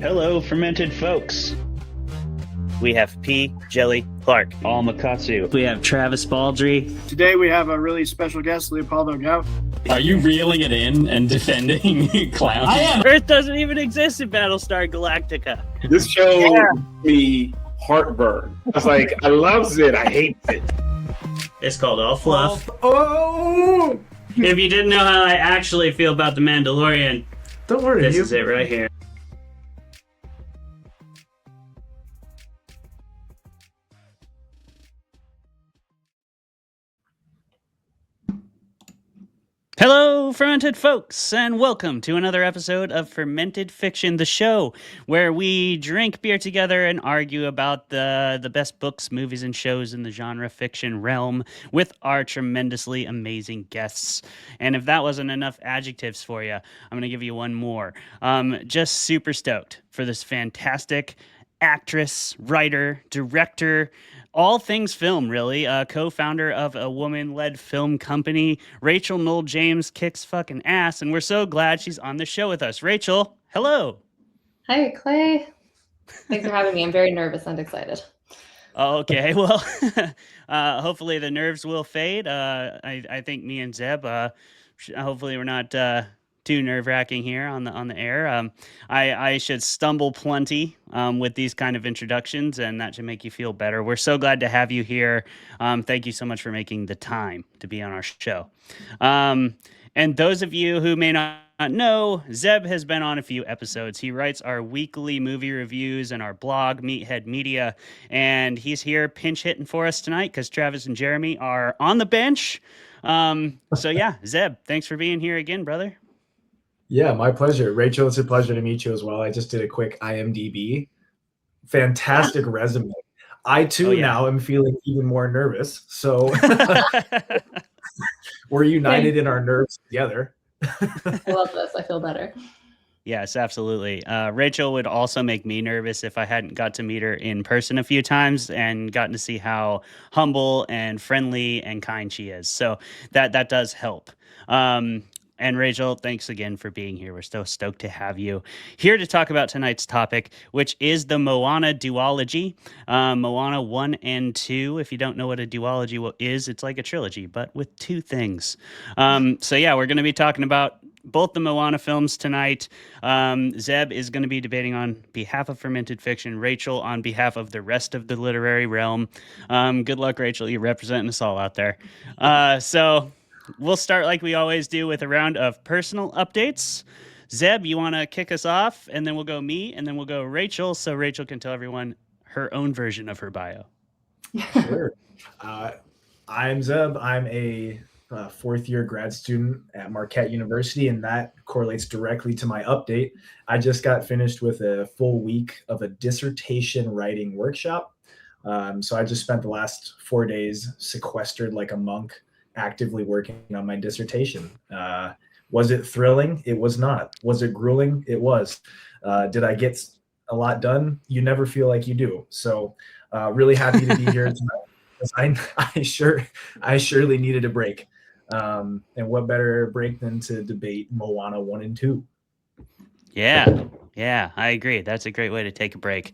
Hello, fermented folks. We have P. Jelly Clark. All Makatsu. We have Travis Baldry. Today we have a really special guest, Leopoldo Gout. Are you reeling it in and defending clowns? I am. Earth doesn't even exist in Battlestar Galactica. This show gives me heartburn. I was like, I loves it, I hate it. It's called All Fluff. Oh! If you didn't know how I actually feel about The Mandalorian, Don't worry, this is it right here. Hello, fermented folks, and welcome to another episode of Fermented Fiction, the show where we drink beer together and argue about the best books, movies, and shows in the genre fiction realm with our tremendously amazing guests. And if that wasn't enough adjectives for you, I'm going to give you one more. Just super stoked for this fantastic actress, writer, director, all things film, really. Co-founder of a woman-led film company. Rachel Noll-James kicks fucking ass, and we're so glad she's on the show with us. Rachel, hello. Hi, Clay. Thanks for having me. I'm very nervous and excited. Okay, well, hopefully the nerves will fade. I think me and Zeb, hopefully we're not too nerve-wracking here on the air. I should stumble plenty with these kind of introductions, and that should make you feel better. We're so glad to have you here. Thank you so much for making the time to be on our show. And those of you who may not know, Zeb has been on a few episodes. He writes our weekly movie reviews and our blog, Meathead Media, and he's here pinch hitting for us tonight because Travis and Jeremy are on the bench. So yeah, Zeb, thanks for being here again, brother. Yeah, my pleasure. Rachel, it's a pleasure to meet you as well. I just did a quick IMDb. Fantastic resume. I too now am feeling even more nervous. So we're united in our nerves together. I love this. I feel better. Yes, absolutely. Rachel would also make me nervous if I hadn't got to meet her in person a few times and gotten to see how humble and friendly and kind she is. So that does help. And Rachel, thanks again for being here. We're so stoked to have you here to talk about tonight's topic, which is the Moana Duology. Moana 1 and 2. If you don't know what a duology is, it's like a trilogy, but with two things. So yeah, we're going to be talking about both the Moana films tonight. Zeb is going to be debating on behalf of Fermented Fiction, Rachel on behalf of the rest of the literary realm. Good luck, Rachel. You're representing us all out there. So we'll start like we always do with a round of personal updates. Zeb, you want to kick us off? And then we'll go me, and then we'll go Rachel, so Rachel can tell everyone her own version of her bio. Sure. I'm Zeb. I'm a fourth-year grad student at Marquette University, and that correlates directly to my update. I just got finished with a full week of a dissertation writing workshop. So I just spent the last 4 days sequestered like a monk, actively working on my dissertation. Was it thrilling? It was not. Was it grueling? It was. Did I get a lot done? You never feel like you do. So really happy to be here tonight. I surely needed a break. And what better break than to debate Moana 1 and 2? Yeah, I agree. That's a great way to take a break.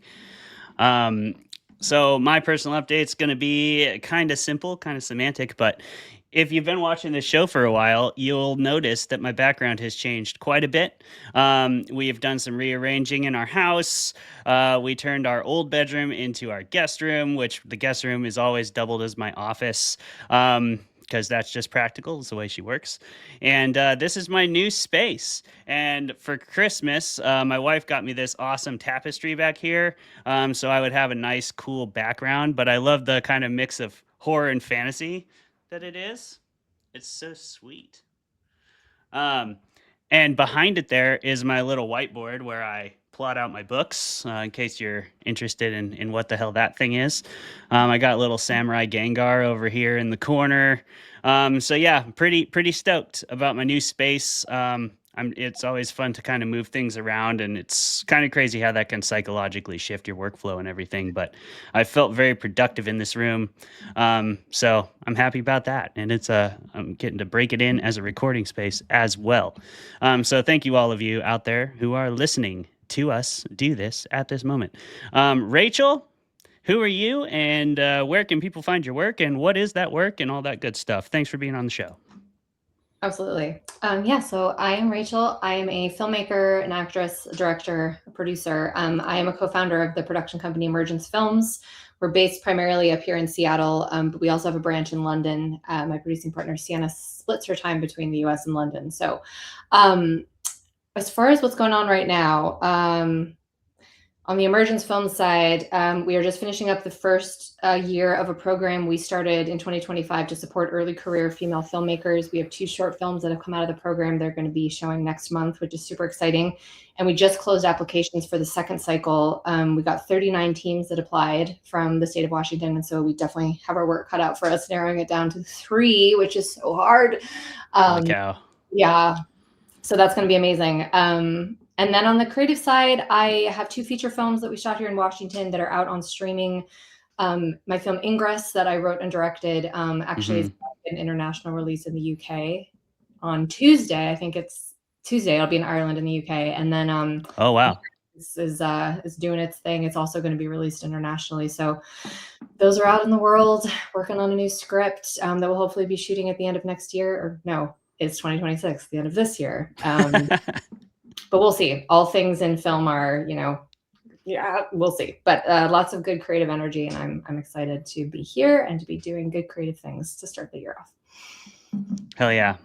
So my personal update's going to be kind of simple, kind of semantic, but if you've been watching this show for a while, you'll notice that my background has changed quite a bit. We have done some rearranging in our house. We turned our old bedroom into our guest room, which the guest room is always doubled as my office, because that's just practical. It's the way she works. And this is my new space. And for Christmas, my wife got me this awesome tapestry back here, so I would have a nice, cool background. But I love the kind of mix of horror and fantasy that it is. It's so sweet. And behind it there is my little whiteboard where I plot out my books, in case you're interested in what the hell that thing is. I got little Samurai Gengar over here in the corner. So yeah, pretty stoked about my new space. It's always fun to kind of move things around, and it's kind of crazy how that can psychologically shift your workflow and everything. But I felt very productive in this room, so I'm happy about that. And I'm getting to break it in as a recording space as well. So thank you all of you out there who are listening to us do this at this moment. Rachel, who are you, and where can people find your work, and what is that work, and all that good stuff? Thanks for being on the show. Absolutely. So I am Rachel. I am a filmmaker, an actress, a director, a producer. I am a co-founder of the production company Emergence Films. We're based primarily up here in Seattle, but we also have a branch in London. My producing partner, Sienna, splits her time between the US and London. So as far as what's going on right now, on the Emergence Film side, we are just finishing up the first year of a program we started in 2025 to support early career female filmmakers. We have 2 short films that have come out of the program. They're going to be showing next month, which is super exciting. And we just closed applications for the second cycle. We got 39 teams that applied from the state of Washington. And so we definitely have our work cut out for us, narrowing it down to 3, which is so hard. Holy cow. Yeah. So that's going to be amazing. And then on the creative side, I have 2 feature films that we shot here in Washington that are out on streaming. My film Ingress that I wrote and directed actually is an international release in the UK on Tuesday. I think it's Tuesday. It'll be in Ireland in the UK. And then oh wow, is doing its thing. It's also going to be released internationally. So those are out in the world. Working on a new script that will hopefully be shooting at the end of next year. Or no, it's 2026, the end of this year. But we'll see. All things in film are, we'll see. But lots of good creative energy, and I'm excited to be here and to be doing good creative things to start the year off. Hell yeah.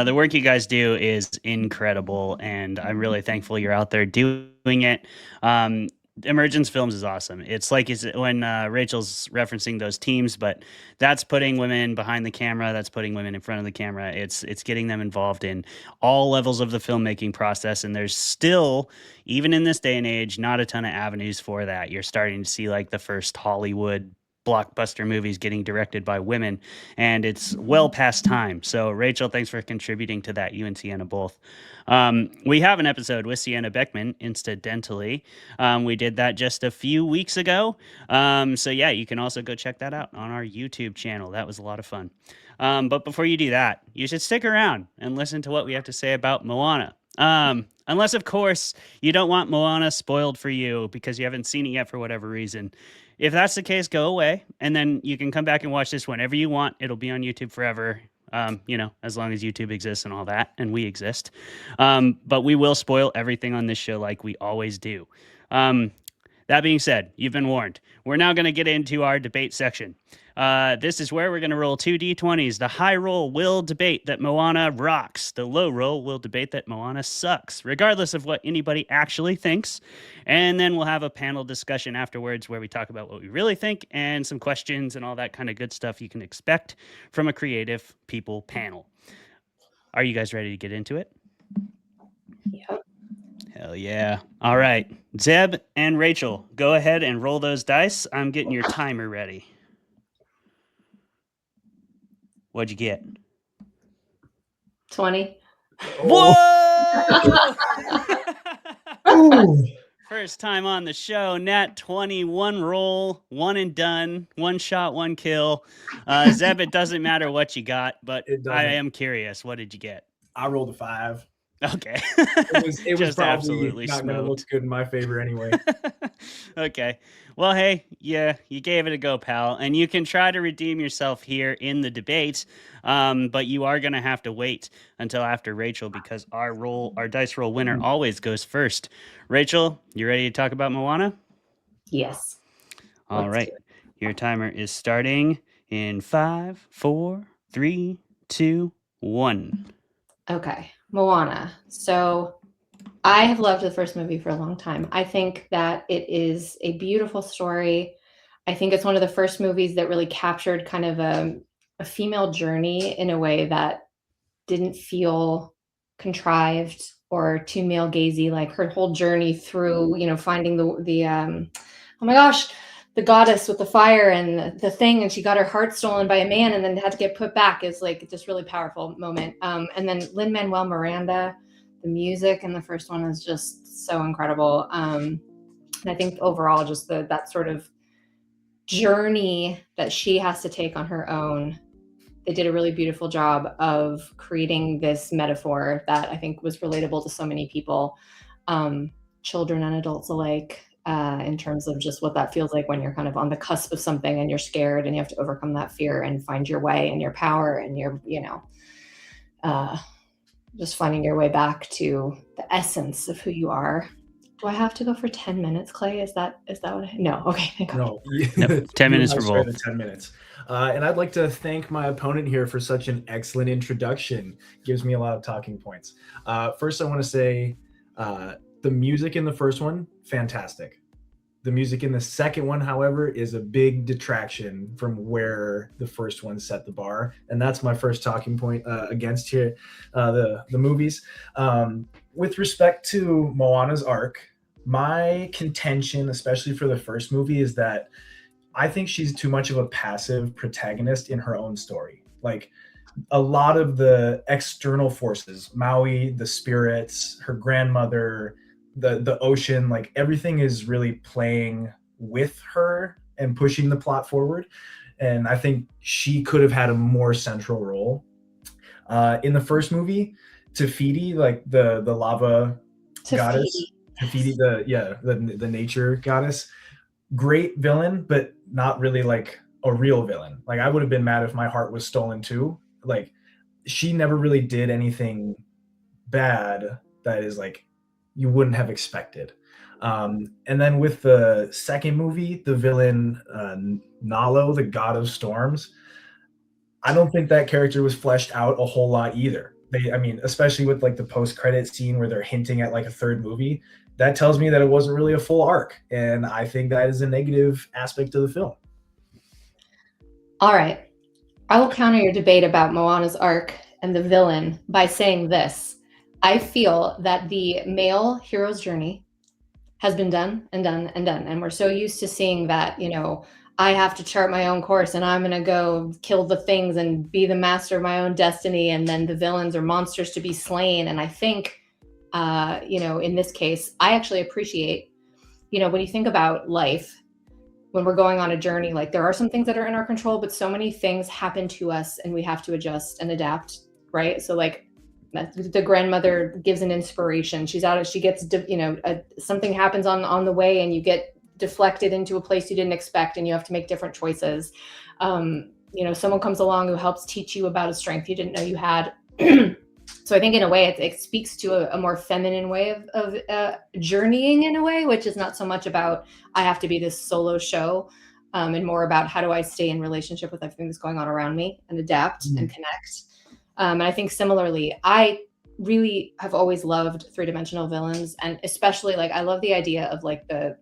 The work you guys do is incredible, and I'm really thankful you're out there doing it. Emergence Films is awesome. It's like when Rachel's referencing those teams, but that's putting women behind the camera. That's putting women in front of the camera. It's getting them involved in all levels of the filmmaking process. And there's still, even in this day and age, not a ton of avenues for that. You're starting to see like the first Hollywood blockbuster movies getting directed by women, and it's well past time. So Rachel, thanks for contributing to that. You and Sienna both. We have an episode with Sienna Beckman, incidentally. We did that just a few weeks ago. So yeah, you can also go check that out on our YouTube channel. That was a lot of fun. But before you do that, you should stick around and listen to what we have to say about Moana. Unless, of course, you don't want Moana spoiled for you because you haven't seen it yet for whatever reason. If that's the case, go away, and then you can come back and watch this whenever you want. It'll be on YouTube forever, as long as YouTube exists and all that, and we exist. But we will spoil everything on this show like we always do. That being said, you've been warned. We're now going to get into our debate section. This is where we're going to roll 2 D20s. The high roll will debate that Moana rocks. The low roll will debate that Moana sucks, regardless of what anybody actually thinks. And then we'll have a panel discussion afterwards where we talk about what we really think and some questions and all that kind of good stuff you can expect from a creative people panel. Are you guys ready to get into it? Yep. Hell yeah. All right. Zeb and Rachel, go ahead and roll those dice. I'm getting your timer ready. What'd you get? 20. Whoa! Ooh. First time on the show, nat 21 roll, one and done, one shot, one kill. Zeb, it doesn't matter what you got, but I am curious. What did you get? I rolled a 5. Okay. It was Just probably absolutely not going to look smoked. good in my favor anyway. Okay. Well, hey, yeah, you gave it a go, pal. And you can try to redeem yourself here in the debate, but you are going to have to wait until after Rachel because our dice roll winner always goes first. Rachel, you ready to talk about Moana? Yes. All Let's right. do it. Your timer is starting in 5, 4, 3, 2, 1. Okay. Moana. So I have loved the first movie for a long time. I think that it is a beautiful story. I think it's one of the first movies that really captured kind of a female journey in a way that didn't feel contrived or too male gazy. Like her whole journey through, finding the oh my gosh, the goddess with the fire and the thing, and she got her heart stolen by a man and then had to get put back is like just really powerful moment. And then Lin-Manuel Miranda, the music in the first one is just so incredible. And I think overall just that sort of journey that she has to take on her own, they did a really beautiful job of creating this metaphor that I think was relatable to so many people. children and adults alike, in terms of just what that feels like when you're kind of on the cusp of something and you're scared and you have to overcome that fear and find your way and your power and your, just finding your way back to the essence of who you are. Do I have to go for 10 minutes, Clay? Is that what no. Okay, thank God. No, Nope, 10 minutes for both. 10 minutes. And I'd like to thank my opponent here for such an excellent introduction. Gives me a lot of talking points. First, I want to say the music in the first one, fantastic. The music in the second one, however, is a big detraction from where the first one set the bar. And that's my first talking point against here, the movies. With respect to Moana's arc, my contention, especially for the first movie, is that I think she's too much of a passive protagonist in her own story. Like, a lot of the external forces, Maui, the spirits, her grandmother, the ocean, like everything is really playing with her and pushing the plot forward. And I think she could have had a more central role. In the first movie, Tafiti, like the lava goddess, Tafiti, the nature goddess, great villain, but not really like a real villain. Like, I would have been mad if my heart was stolen too. Like, she never really did anything bad that is like you wouldn't have expected. And then with the second movie, the villain Nalo, the god of storms, I don't think that character was fleshed out a whole lot either. Especially with like the post-credit scene where they're hinting at like a third movie, that tells me that it wasn't really a full arc. And I think that is a negative aspect of the film. All right. I will counter your debate about Moana's arc and the villain by saying this. I feel that the male hero's journey has been done and done and done. And we're so used to seeing that, I have to chart my own course and I'm going to go kill the things and be the master of my own destiny. And then the villains are monsters to be slain. And I think, in this case, I actually appreciate, when you think about life, when we're going on a journey, like there are some things that are in our control, but so many things happen to us and we have to adjust and adapt, right? So like the grandmother gives an inspiration. She gets, something happens on the way and you get deflected into a place you didn't expect and you have to make different choices. Someone comes along who helps teach you about a strength you didn't know you had. So I think in a way it speaks to a more feminine way of journeying in a way, which is not so much about I have to be this solo show, and more about how do I stay in relationship with everything that's going on around me and adapt and connect. And I think similarly, I really have always loved three-dimensional villains, and especially like I love the idea of like the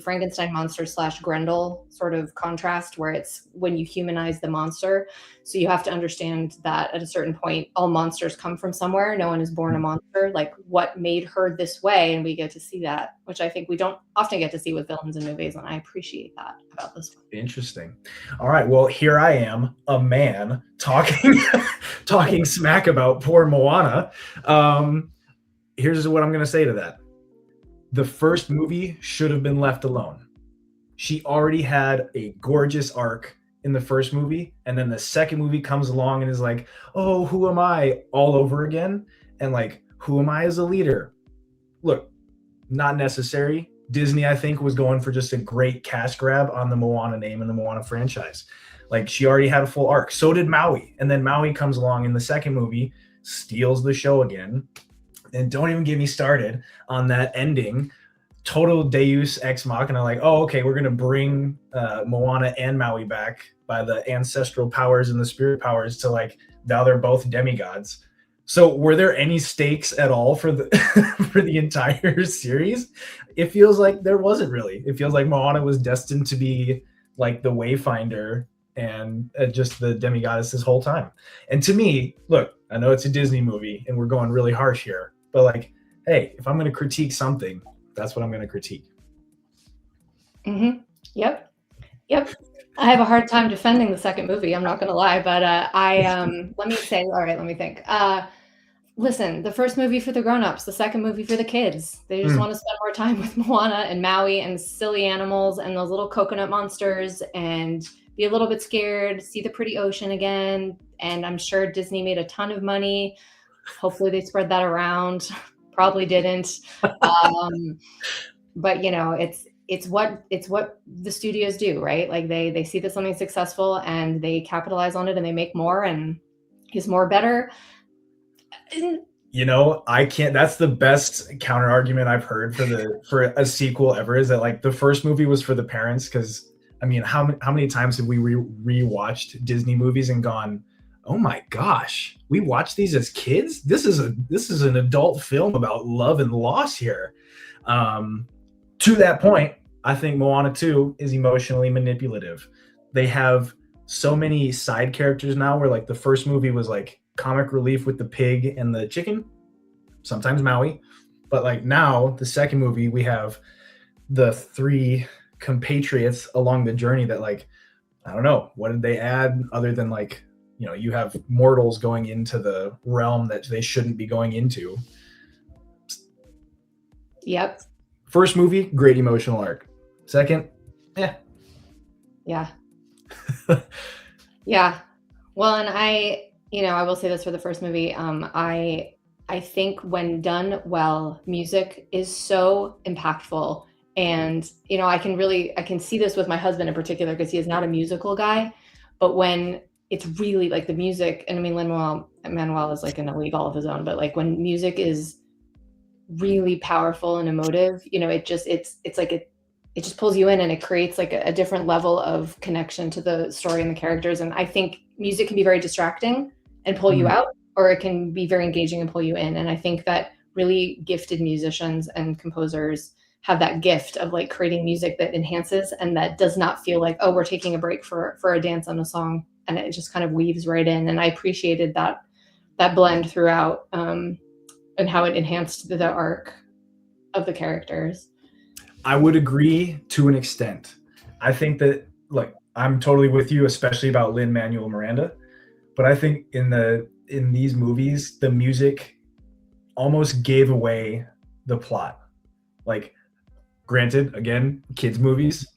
Frankenstein monster / Grendel sort of contrast, where it's when you humanize the monster. So you have to understand that at a certain point, all monsters come from somewhere. No one is born a monster. Like, what made her this way? And we get to see that, which I think we don't often get to see with villains in movies. And I appreciate that about this one. Interesting. All right. Well, here I am, a man talking smack about poor Moana. Here's what I'm going to say to that. The first movie should have been left alone. She already had a gorgeous arc in the first movie, and then the second movie comes along and is like, oh, who am I, all over again? And like, who am I as a leader? Look, not necessary. Disney, I think, was going for just a great cash grab on the Moana name and the Moana franchise. Like, she already had a full arc. So did Maui. And then Maui comes along in the second movie, steals the show again. And don't even get me started on that ending. Total Deus Ex Machina, like, oh, okay, we're going to bring Moana and Maui back by the ancestral powers and the spirit powers to like, now they're both demigods. So were there any stakes at all for the for the entire series? It feels like there wasn't really. It feels like Moana was destined to be like the Wayfinder and just the demigoddess this whole time. And to me, look, I know it's a Disney movie and we're going really harsh here, but like, hey, if I'm going to critique something, that's what I'm going to critique. Mm-hmm. Yep. I have a hard time defending the second movie. I'm not going to lie, but let me think. Listen, the first movie for the grown-ups, the second movie for the kids. They just want to spend more time with Moana and Maui and silly animals and those little coconut monsters and be a little bit scared, see the pretty ocean again. And I'm sure Disney made a ton of money. Hopefully they spread that around. probably didn't. But you know, it's what the studios do, right? Like they see that something's successful and they capitalize on it and they make more, and is more better. You know, I can't. That's the best counter argument I've heard for a sequel ever. Is that like the first movie was for the parents? Because I mean, how many times have we rewatched Disney movies and gone, oh my gosh, we watched these as kids? This is an adult film about love and loss here. To that point, I think Moana 2 is emotionally manipulative. They have so many side characters now where like the first movie was like comic relief with the pig and the chicken, sometimes Maui. But like now, the second movie, we have the three compatriots along the journey that like, I don't know, what did they add other than like, you know, you have mortals going into the realm that they shouldn't be going into. Yep. First movie, great emotional arc. Second, yeah. Yeah. Well, and I will say this for the first movie. I think when done well, music is so impactful. And, you know, I can see this with my husband in particular, because he is not a musical guy. But when it's really like the music, and I mean, Lin-Manuel is like in a league all of his own, but like when music is really powerful and emotive, you know, it just pulls you in, and it creates like a different level of connection to the story and the characters. And I think music can be very distracting and pull you out, or it can be very engaging and pull you in. And I think that really gifted musicians and composers have that gift of like creating music that enhances and that does not feel like, oh, we're taking a break for a dance on a song, and it just kind of weaves right in. And I appreciated that blend throughout, and how it enhanced the arc of the characters. I would agree to an extent. I think that, like, I'm totally with you, especially about Lin-Manuel Miranda. But I think in these movies, the music almost gave away the plot. Like, granted, again, kids' movies,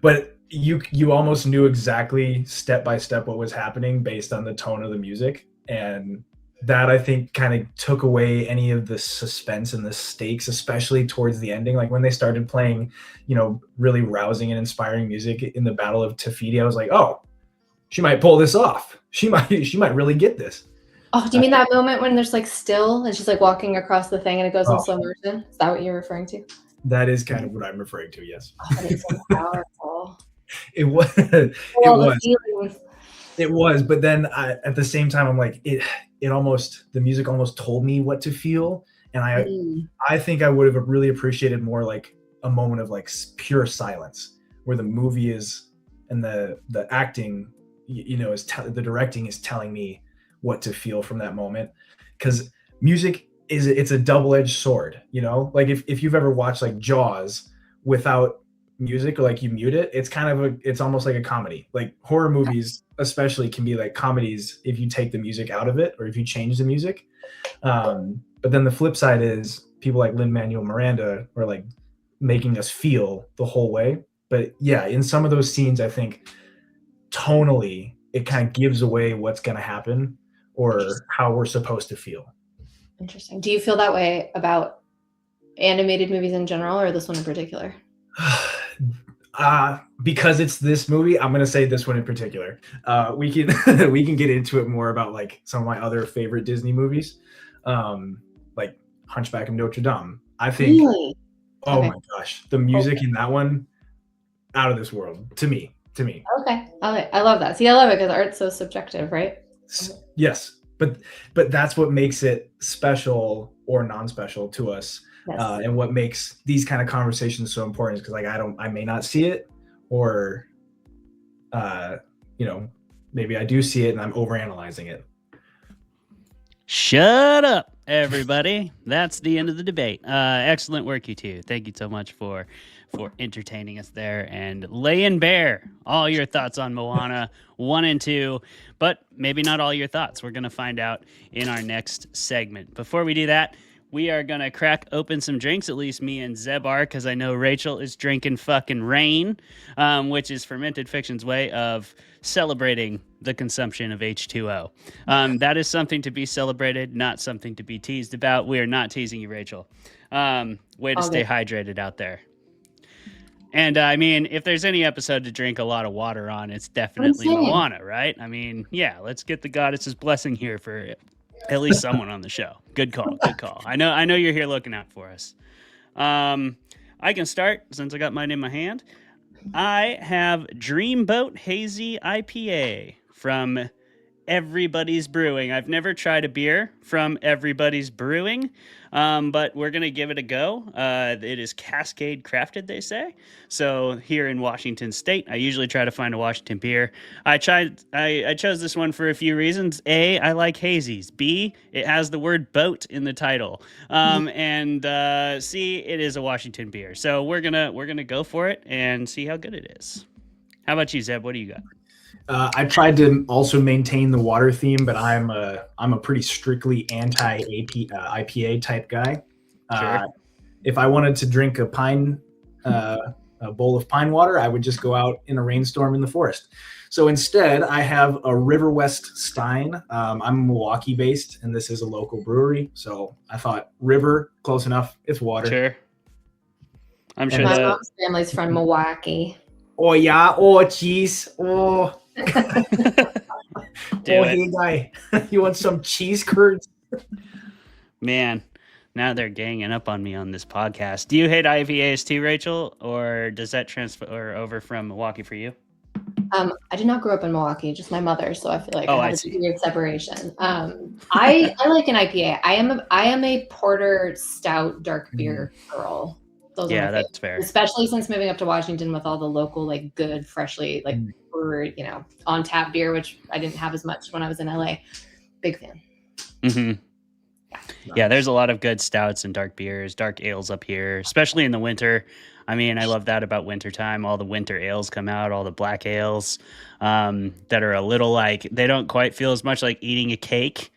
but you almost knew exactly step by step what was happening based on the tone of the music, and that I think kind of took away any of the suspense and the stakes, especially towards the ending. Like when they started playing, you know, really rousing and inspiring music in the Battle of Te Fiti, I was like, oh, she might pull this off. She might really get this. Oh, do you mean that moment when there's like still and she's like walking across the thing and it goes in slow motion? Is that what you're referring to? That is kind of what I'm referring to, yes. Oh, that is so powerful. It was. It was, but then at the same time, I'm like, the music almost told me what to feel, and I think I would have really appreciated more like a moment of like pure silence, where the movie is and the acting, you know, the directing is telling me what to feel from that moment, because music it's a double-edged sword, you know. Like if you've ever watched like Jaws without music, or like you mute it, it's almost like a comedy. Like horror movies especially can be like comedies if you take the music out of it or if you change the music, but then the flip side is people like Lin-Manuel Miranda are like making us feel the whole way. But yeah, in some of those scenes, I think tonally it kind of gives away what's going to happen or how we're supposed to feel. Interesting. Do you feel that way about animated movies in general, or this one in particular? Because it's this movie, I'm gonna say this one in particular. We can get into it more about like some of my other favorite Disney movies, like Hunchback of Notre Dame. I think, really? Oh my gosh, the music in that one, out of this world to me. Okay, I love that. See, I love it because art's so subjective, right? Yes, but that's what makes it special or non-special to us. Yes. And what makes these kind of conversations so important is because like I may not see it, or you know, maybe I do see it and I'm overanalyzing it. Shut up, everybody. That's the end of the debate. Excellent work, you two. Thank you so much for entertaining us there and laying bare all your thoughts on Moana 1 and 2, but maybe not all your thoughts. We're going to find out in our next segment. Before we do that, we are going to crack open some drinks, at least me and Zeb are, because I know Rachel is drinking fucking rain, which is Fermented Fiction's way of celebrating the consumption of H2O. That is something to be celebrated, not something to be teased about. We are not teasing you, Rachel. Way to stay hydrated out there. And I mean, if there's any episode to drink a lot of water on, it's definitely Moana, right? I mean, yeah, let's get the goddess's blessing here for at least someone on the show. Good call, good call. I know you're here looking out for us. I can start since I got mine in my hand. I have Dreamboat Hazy IPA from Everybody's Brewing. I've never tried a beer from Everybody's Brewing, but we're going to give it a go. It is Cascade crafted, they say. So here in Washington State, I usually try to find a Washington beer. I chose this one for a few reasons. A, I like hazies. B, it has the word boat in the title. And C, it is a Washington beer. So we're gonna go for it and see how good it is. How about you, Zeb? What do you got? I tried to also maintain the water theme, but I'm a pretty strictly anti-IPA type guy. Sure. If I wanted to drink a bowl of pine water, I would just go out in a rainstorm in the forest. So instead, I have a River West Stein. I'm Milwaukee based, and this is a local brewery. So I thought river, close enough. It's water. Sure. I'm sure my mom's family's from Milwaukee. Oh yeah. Oh cheese. Oh. Hey guy, you want some cheese curds? Man, now they're ganging up on me on this podcast. Do you hate IPAs too, Rachel, or does that transfer over from Milwaukee for you? I did not grow up in Milwaukee, just my mother, so I feel like I have a degree of separation. I like an IPA. I am a porter, stout, dark beer girl. Those are that's fair. Especially since moving up to Washington with all the local, like, good, freshly, like, brewed, on tap beer, which I didn't have as much when I was in LA. Big fan. Mm-hmm. Yeah, there's a lot of good stouts and dark beers, dark ales up here, especially in the winter. I mean, I love that about wintertime. All the winter ales come out, all the black ales that are a little like, they don't quite feel as much like eating a cake,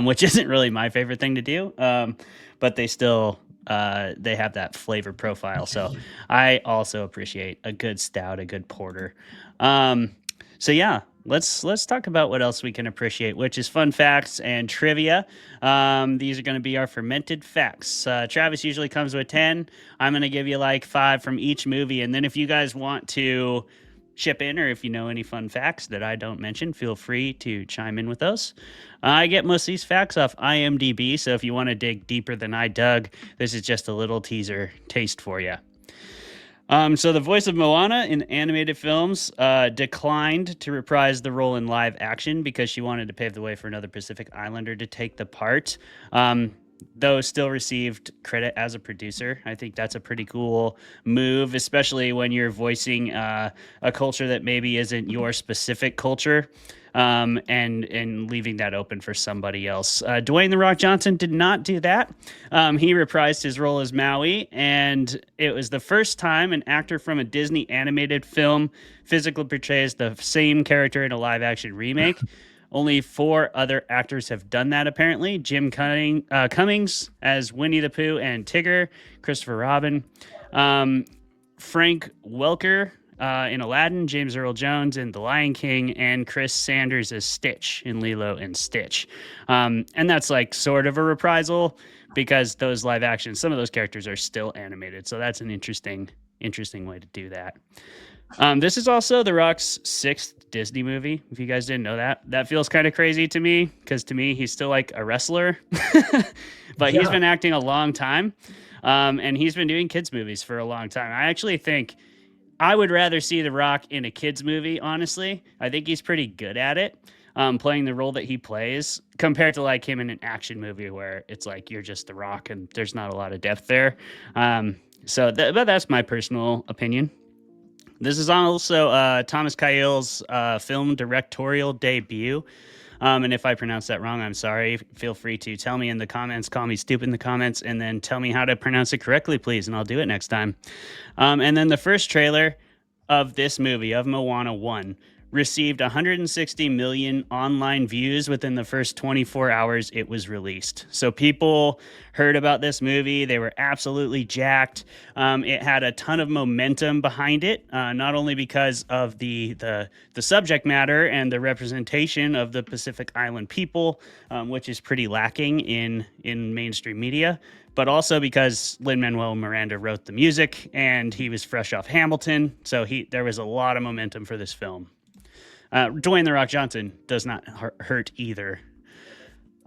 which isn't really my favorite thing to do, but they still... they have that flavor profile. So I also appreciate a good stout, a good porter. So yeah, let's talk about what else we can appreciate, which is fun facts and trivia. These are going to be our fermented facts. Travis usually comes with 10. I'm going to give you like 5 from each movie. And then if you guys want to chip in, or if you know any fun facts that I don't mention, feel free to chime in with those. I get most of these facts off IMDb, so if you want to dig deeper than I dug, this is just a little teaser taste for you. So the voice of Moana in animated films declined to reprise the role in live action because she wanted to pave the way for another Pacific Islander to take the part. Though still received credit as a producer. I think that's a pretty cool move, especially when you're voicing a culture that maybe isn't your specific culture, and leaving that open for somebody else. Dwayne "The Rock" Johnson did not do that. He reprised his role as Maui, and it was the first time an actor from a Disney animated film physically portrays the same character in a live-action remake. Only 4 other actors have done that, apparently. Jim Cummings as Winnie the Pooh and Tigger, Christopher Robin, Frank Welker in Aladdin, James Earl Jones in The Lion King, and Chris Sanders as Stitch in Lilo and Stitch. And that's like sort of a reprisal because those live actions, some of those characters are still animated. So that's an interesting way to do that. This is also The Rock's 6th Disney movie. If you guys didn't know that, that feels kind of crazy to me because to me, he's still like a wrestler, but he's been acting a long time. And he's been doing kids movies for a long time. I actually think I would rather see The Rock in a kids movie. Honestly, I think he's pretty good at it. Playing the role that he plays compared to like him in an action movie where it's like, you're just The Rock and there's not a lot of depth there. But that's my personal opinion. This is also Thomas Kail's film directorial debut. And if I pronounce that wrong, I'm sorry. Feel free to tell me in the comments, call me stupid in the comments, and then tell me how to pronounce it correctly, please, and I'll do it next time. And then the first trailer of this movie, of Moana 1, received 160 million online views within the first 24 hours it was released. So people heard about this movie. They were absolutely jacked. It had a ton of momentum behind it, not only because of the subject matter and the representation of the Pacific Island people, which is pretty lacking in mainstream media, but also because Lin-Manuel Miranda wrote the music and he was fresh off Hamilton. So there was a lot of momentum for this film. Dwayne "The Rock" Johnson does not hurt either.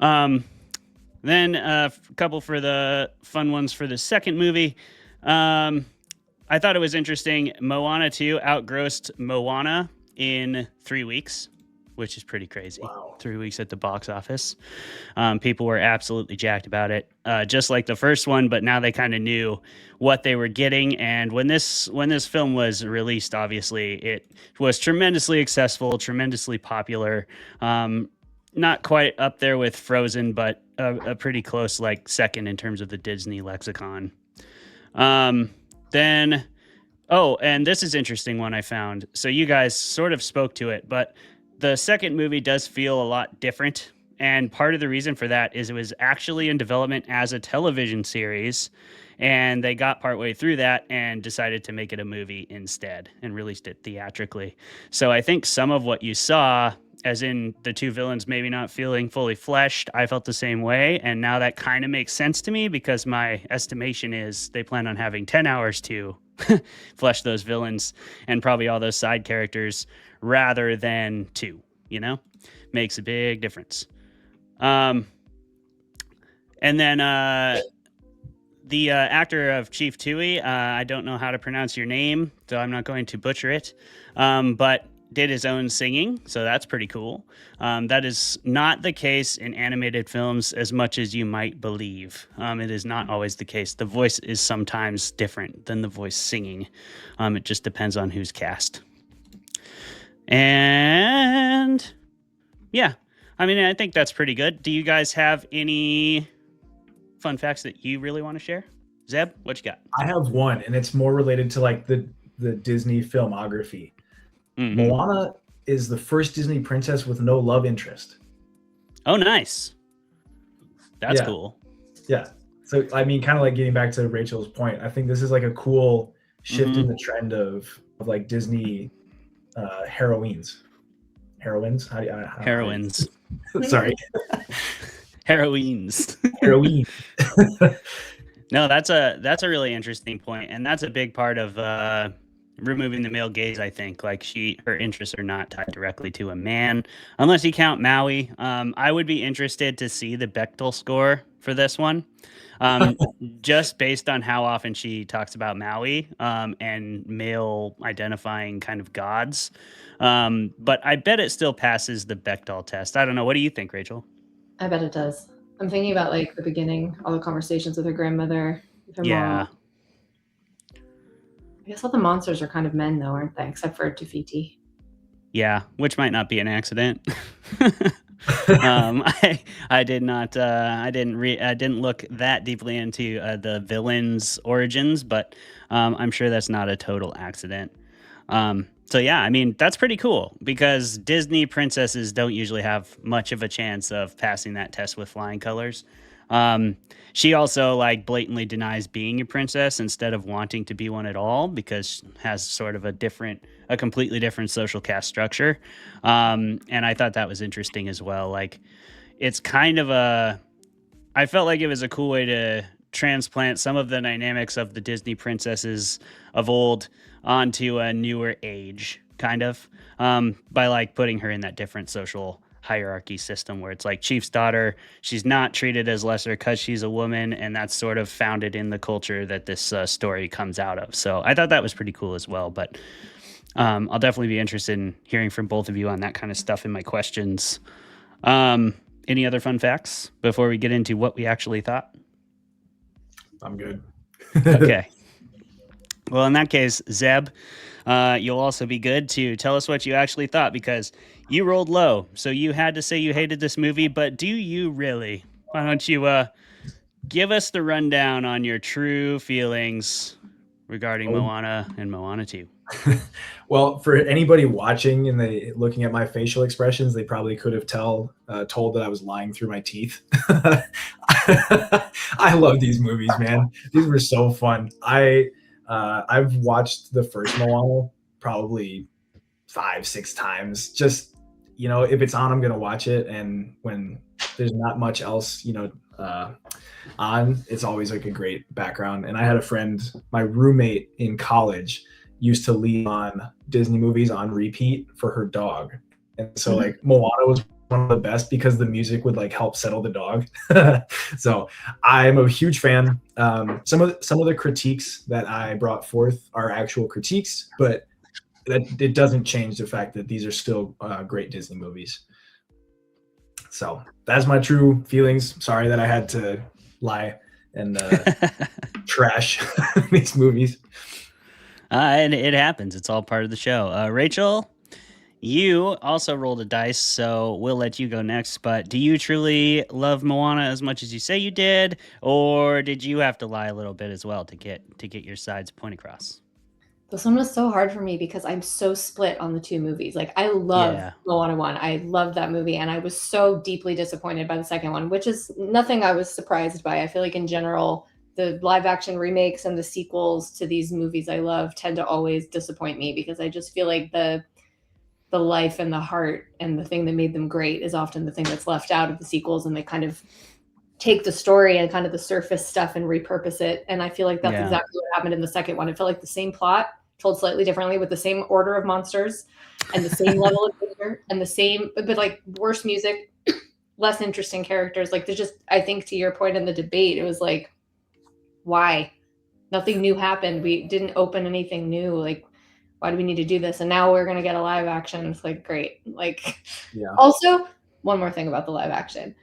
Then a couple for the fun ones for the second movie. I thought it was interesting. Moana 2 outgrossed Moana in 3 weeks, which is pretty crazy. Wow. 3 weeks at the box office. People were absolutely jacked about it, just like the first one, but now they kind of knew what they were getting. And when this film was released, obviously, it was tremendously accessible, tremendously popular. Not quite up there with Frozen, but a pretty close, like, second in terms of the Disney lexicon. Then, and this is interesting one I found. So you guys sort of spoke to it, but the second movie does feel a lot different. And part of the reason for that is it was actually in development as a television series. And they got partway through that and decided to make it a movie instead and released it theatrically. So I think some of what you saw, as in the two villains maybe not feeling fully fleshed, I felt the same way. And now that kind of makes sense to me because my estimation is they plan on having 10 hours to flesh those villains and probably all those side characters rather than 2, makes a big difference. And then the actor of Chief Tui, I don't know how to pronounce your name, so I'm not going to butcher it, but did his own singing, so that's pretty cool. That is not the case in animated films as much as you might believe. It is not always the case. The voice is sometimes different than the voice singing. It just depends on who's cast. And yeah, I think that's pretty good. Do you guys have any fun facts that you really want to share? Zeb, what you got? I have one, and it's more related to like the Disney filmography. Mm-hmm. Moana is the first Disney princess with no love interest. Oh, nice. That's cool. Yeah. So, kind of like getting back to Rachel's point, I think this is like a cool shift in the trend of like Disney heroines. Heroines? Heroines. Sorry. Heroines. Heroine. No, that's a really interesting point, and that's a big part of removing the male gaze. I think like her interests are not tied directly to a man, unless you count Maui. I would be interested to see the Bechdel score for this one, just based on how often she talks about Maui and male identifying kind of gods. But I bet it still passes the Bechdel test. I don't know. What do you think, Rachel? I bet it does. I'm thinking about like the beginning, all the conversations with her grandmother, with her mom. I guess all the monsters are kind of men, though, aren't they? Except for Tufiti. Yeah, which might not be an accident. I did not. I didn't look that deeply into the villain's origins, but I'm sure that's not a total accident. So yeah, that's pretty cool because Disney princesses don't usually have much of a chance of passing that test with flying colors. She also like blatantly denies being a princess instead of wanting to be one at all because she has sort of a completely different social caste structure. And I thought that was interesting as well. Like it's kind of I felt like it was a cool way to transplant some of the dynamics of the Disney princesses of old onto a newer age, kind of, by like putting her in that different social hierarchy system where it's like Chief's daughter, she's not treated as lesser because she's a woman, and that's sort of founded in the culture that this story comes out of. So I thought that was pretty cool as well, but I'll definitely be interested in hearing from both of you on that kind of stuff in my questions. Any other fun facts before we get into what we actually thought? I'm good. Okay. Well, in that case, Zeb, you'll also be good to tell us what you actually thought because you rolled low. So you had to say you hated this movie, but do you really? Why don't you give us the rundown on your true feelings regarding Moana and Moana 2? Well, for anybody watching and they looking at my facial expressions, they probably could have told that I was lying through my teeth. I love these movies, man. These were so fun. I've watched the first Moana probably 5-6 times. Just if it's on, I'm gonna watch it, and when there's not much else, on, it's always like a great background. And I had a friend, my roommate in college, used to leave on Disney movies on repeat for her dog. And so like Moana was one of the best because the music would like help settle the dog. So I'm a huge fan. Some of the critiques that I brought forth are actual critiques, but it doesn't change the fact that these are still great Disney movies. So that's my true feelings. Sorry that I had to lie and trash these movies. And it happens. It's all part of the show. Rachel, you also rolled a dice, so we'll let you go next. But do you truly love Moana as much as you say you did, or did you have to lie a little bit as well to get your side's point across? This one was so hard for me because I'm so split on the two movies. Like, I love Moana 1. I loved that movie, and I was so deeply disappointed by the second one, which is nothing I was surprised by. I feel like in general, the live action remakes and the sequels to these movies I love tend to always disappoint me because I just feel like the life and the heart and the thing that made them great is often the thing that's left out of the sequels, and they kind of take the story and kind of the surface stuff and repurpose it. And I feel like that's exactly what happened in the second one. It felt like the same plot told slightly differently with the same order of monsters and the same level of danger and the same, but like worse music, less interesting characters. Like, there's just, I think to your point in the debate, it was like, why? Nothing new happened. We didn't open anything new. Like, why do we need to do this? And now we're going to get a live action. It's like, great. Like, Also, one more thing about the live action.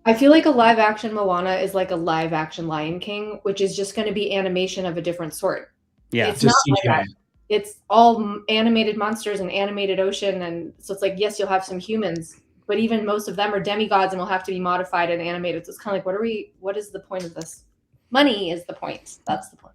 I feel like a live action Moana is like a live action Lion King, which is just going to be animation of a different sort. Yeah, it's not like that. It's all animated monsters and animated ocean, and so it's like, yes, you'll have some humans, but even most of them are demigods and will have to be modified and animated. So it's kind of like, what is the point of this? Money is the point. That's the point.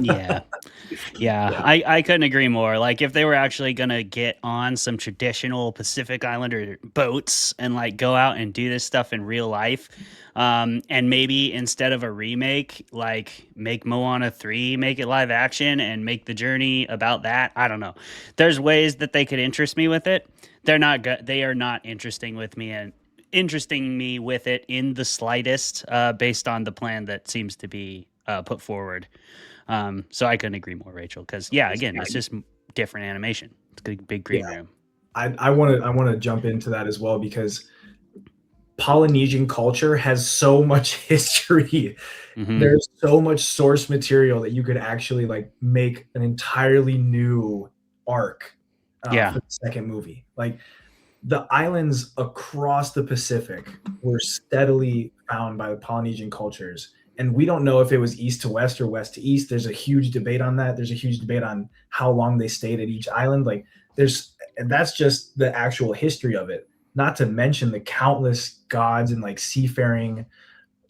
Yeah. I couldn't agree more. Like, if they were actually gonna get on some traditional Pacific Islander boats and like go out and do this stuff in real life, and maybe instead of a remake, like make Moana 3, make it live action and make the journey about that. I don't know. There's ways that they could interest me with it. They're not good. They are not interesting me with it in the slightest, based on the plan that seems to be put forward. So I couldn't agree more, Rachel, because again, it's just different animation. It's a big green room. I want to jump into that as well, because Polynesian culture has so much history. Mm-hmm. There's so much source material that you could actually like make an entirely new arc for the second movie. Like, the islands across the Pacific were steadily found by the Polynesian cultures. And we don't know if it was east to west or west to east. There's a huge debate on that. There's a huge debate on how long they stayed at each island. Like, and that's just the actual history of it. Not to mention the countless gods and like seafaring,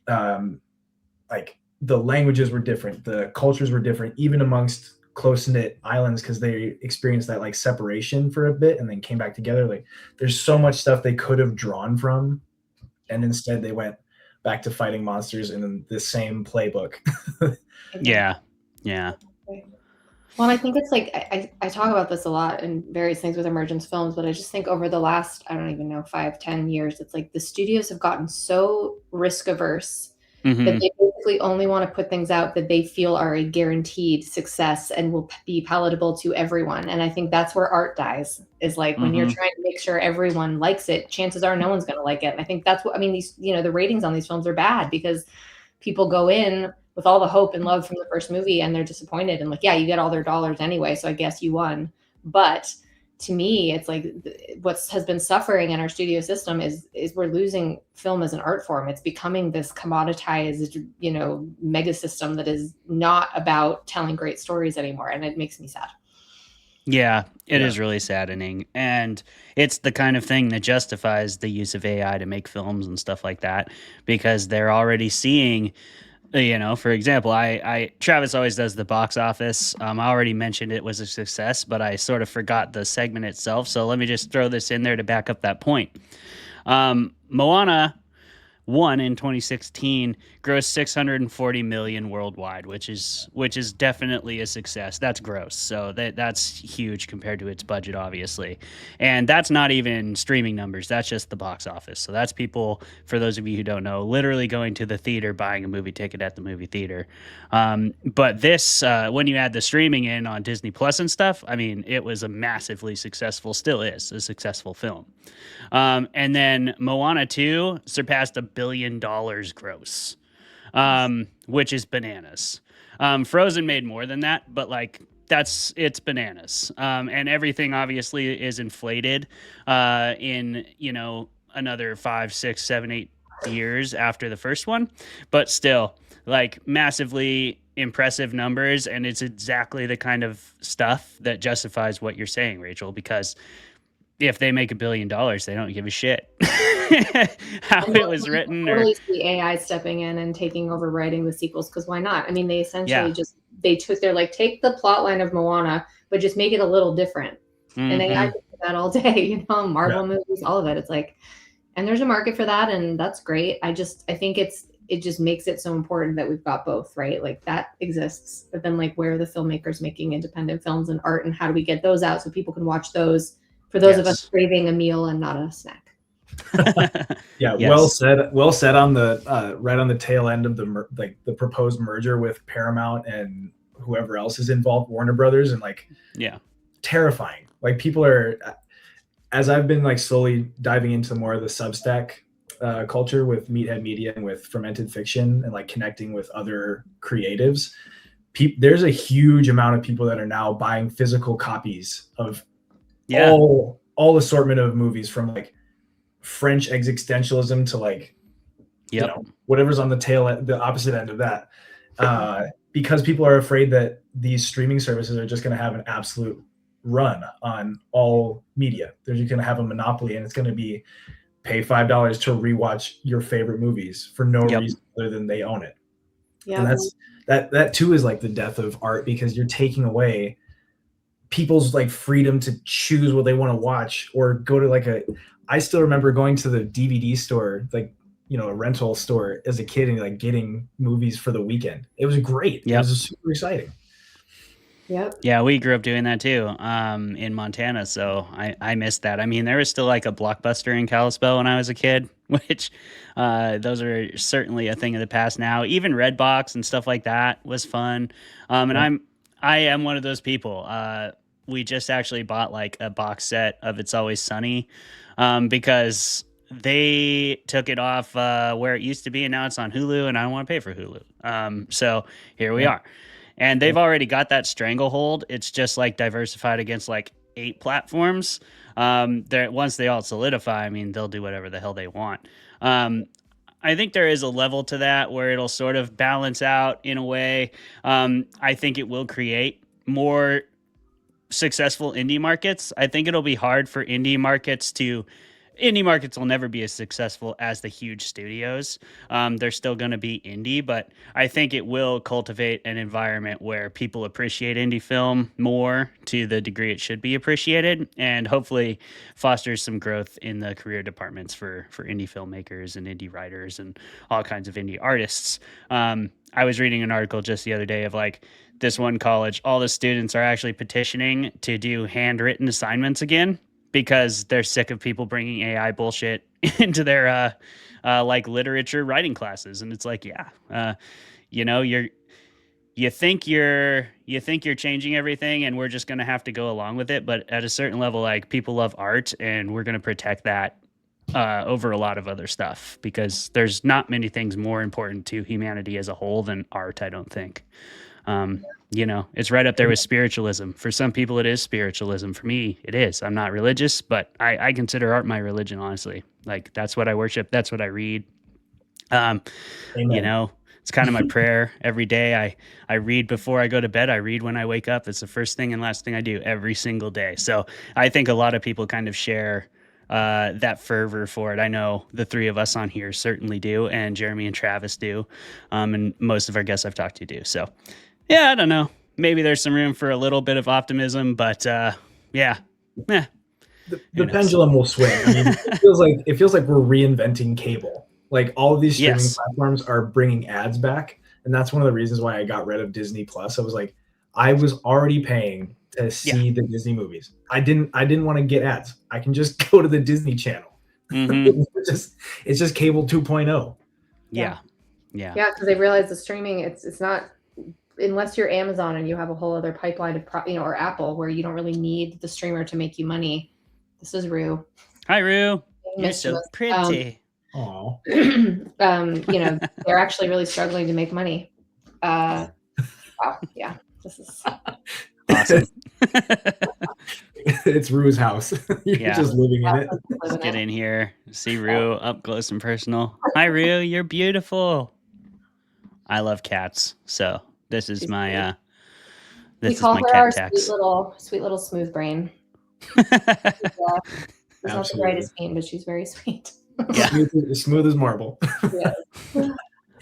like the languages were different. The cultures were different, even amongst close-knit islands, because they experienced that like separation for a bit and then came back together. Like, there's so much stuff they could have drawn from, and instead they went back to fighting monsters in the same playbook. Yeah. Well, I think it's like, I talk about this a lot in various things with Emergence films, but I just think over the last, I don't even know, 5-10 years, it's like the studios have gotten so risk averse that they basically only want to put things out that they feel are a guaranteed success and will be palatable to everyone. And I think that's where art dies, is like when you're trying to make sure everyone likes it, chances are no one's going to like it. And I think that's what, I mean, these, the ratings on these films are bad because people go in with all the hope and love from the first movie and they're disappointed and like, yeah, you get all their dollars anyway, so I guess you won. But to me, it's like what has been suffering in our studio system is we're losing film as an art form. It's becoming this commoditized, mega system that is not about telling great stories anymore. And it makes me sad. Yeah, it is really saddening. And it's the kind of thing that justifies the use of AI to make films and stuff like that, because they're already seeing For example, I Travis always does the box office. I already mentioned it was a success, but I sort of forgot the segment itself. So let me just throw this in there to back up that point. Moana 1 in 2016 grossed 640 million worldwide, which is definitely a success. That's gross. So that's huge compared to its budget, obviously. And that's not even streaming numbers. That's just the box office. So that's people, for those of you who don't know, literally going to the theater, buying a movie ticket at the movie theater. But this, when you add the streaming in on Disney Plus and stuff, I mean, it was a massively successful, still is a successful film. And then Moana 2 surpassed $1 billion gross, which is bananas. Frozen made more than that, but like it's bananas. And everything obviously is inflated in, another 5, 6, 7, 8 years after the first one, but still like massively impressive numbers. And it's exactly the kind of stuff that justifies what you're saying, Rachel, because if they make $1 billion, they don't give a shit how it was written. Totally see AI stepping in and taking over writing the sequels, because why not? I mean, they essentially they're like, take the plot line of Moana, but just make it a little different. Mm-hmm. And AI can do that all day, Marvel movies, all of it. It's like, and there's a market for that, and that's great. I think it just makes it so important that we've got both, right? Like that exists, but then like, where are the filmmakers making independent films and art, and how do we get those out so people can watch those? For those of us craving a meal and not a snack. Yes. Well said on the right on the tail end of the proposed merger with Paramount and whoever else is involved, Warner Brothers, and terrifying. Like, people are, as I've been like slowly diving into more of the Substack culture with Meathead Media and with Fermented Fiction, and like connecting with other creatives, there's a huge amount of people that are now buying physical copies of all assortment of movies, from like French existentialism to like whatever's on the opposite end of that, because people are afraid that these streaming services are just going to have an absolute run on all media. They're just going to have a monopoly, and it's going to be pay $5 to rewatch your favorite movies for no reason other than they own it. And that too is like the death of art, because you're taking away people's like freedom to choose what they want to watch, or go to I still remember going to the DVD store, like, a rental store as a kid, and like getting movies for the weekend. It was great. It was super exciting. Yep. Yeah, we grew up doing that too, in Montana. So I missed that. I mean, there was still like a Blockbuster in Kalispell when I was a kid, which those are certainly a thing of the past now. Even Redbox and stuff like that was fun. And I am one of those people. We just actually bought like a box set of It's Always Sunny, because they took it off where it used to be, and now it's on Hulu, and I don't want to pay for Hulu. So here we are. And they've already got that stranglehold. It's just like diversified against like 8 platforms. Once they all solidify, I mean, they'll do whatever the hell they want. I think there is a level to that where it'll sort of balance out in a way. I think it will create more successful indie markets. I think it'll be hard for indie markets will never be as successful as the huge studios. They're still going to be indie, but I think it will cultivate an environment where people appreciate indie film more to the degree it should be appreciated, and hopefully fosters some growth in the career departments for indie filmmakers and indie writers and all kinds of indie artists. I was reading an article just the other day of like this one college, all the students are actually petitioning to do handwritten assignments again, because they're sick of people bringing AI bullshit into their like literature writing classes. And it's like, you think you're changing everything, and we're just going to have to go along with it. But at a certain level, like, people love art, and we're going to protect that over a lot of other stuff, because there's not many things more important to humanity as a whole than art, I don't think. It's right up there with spiritualism. For some people, it is spiritualism. For me, it is. I'm not religious, but I consider art my religion, honestly. Like, that's what I worship. That's what I read. It's kind of my prayer every day. I read before I go to bed. I read when I wake up. It's the first thing and last thing I do every single day. So I think a lot of people kind of share that fervor for it. I know the three of us on here certainly do, and Jeremy and Travis do, and most of our guests I've talked to do. So, yeah, I don't know. Maybe there's some room for a little bit of optimism, but yeah. The pendulum will swing. I mean, it feels like we're reinventing cable. Like all of these streaming platforms are bringing ads back, and that's one of the reasons why I got rid of Disney Plus. I was like, I was already paying to see the Disney movies. I didn't want to get ads. I can just go to the Disney Channel. Mm-hmm. it's just cable 2.0. Yeah. Because they realize the streaming, it's not, unless you're Amazon and you have a whole other pipeline of or Apple where you don't really need the streamer to make you money. This is Rue. Hi, Rue. You're so pretty. They're actually really struggling to make money. Wow. Yeah. This is awesome. It's Rue's house. You're just living in it. Let's get in here. See Rue up close and personal. Hi, Rue. You're beautiful. I love cats. So this is my we call her our sweet little smooth brain. She's not the brightest bean, but she's very sweet. Yeah. Smooth as marble. Yeah.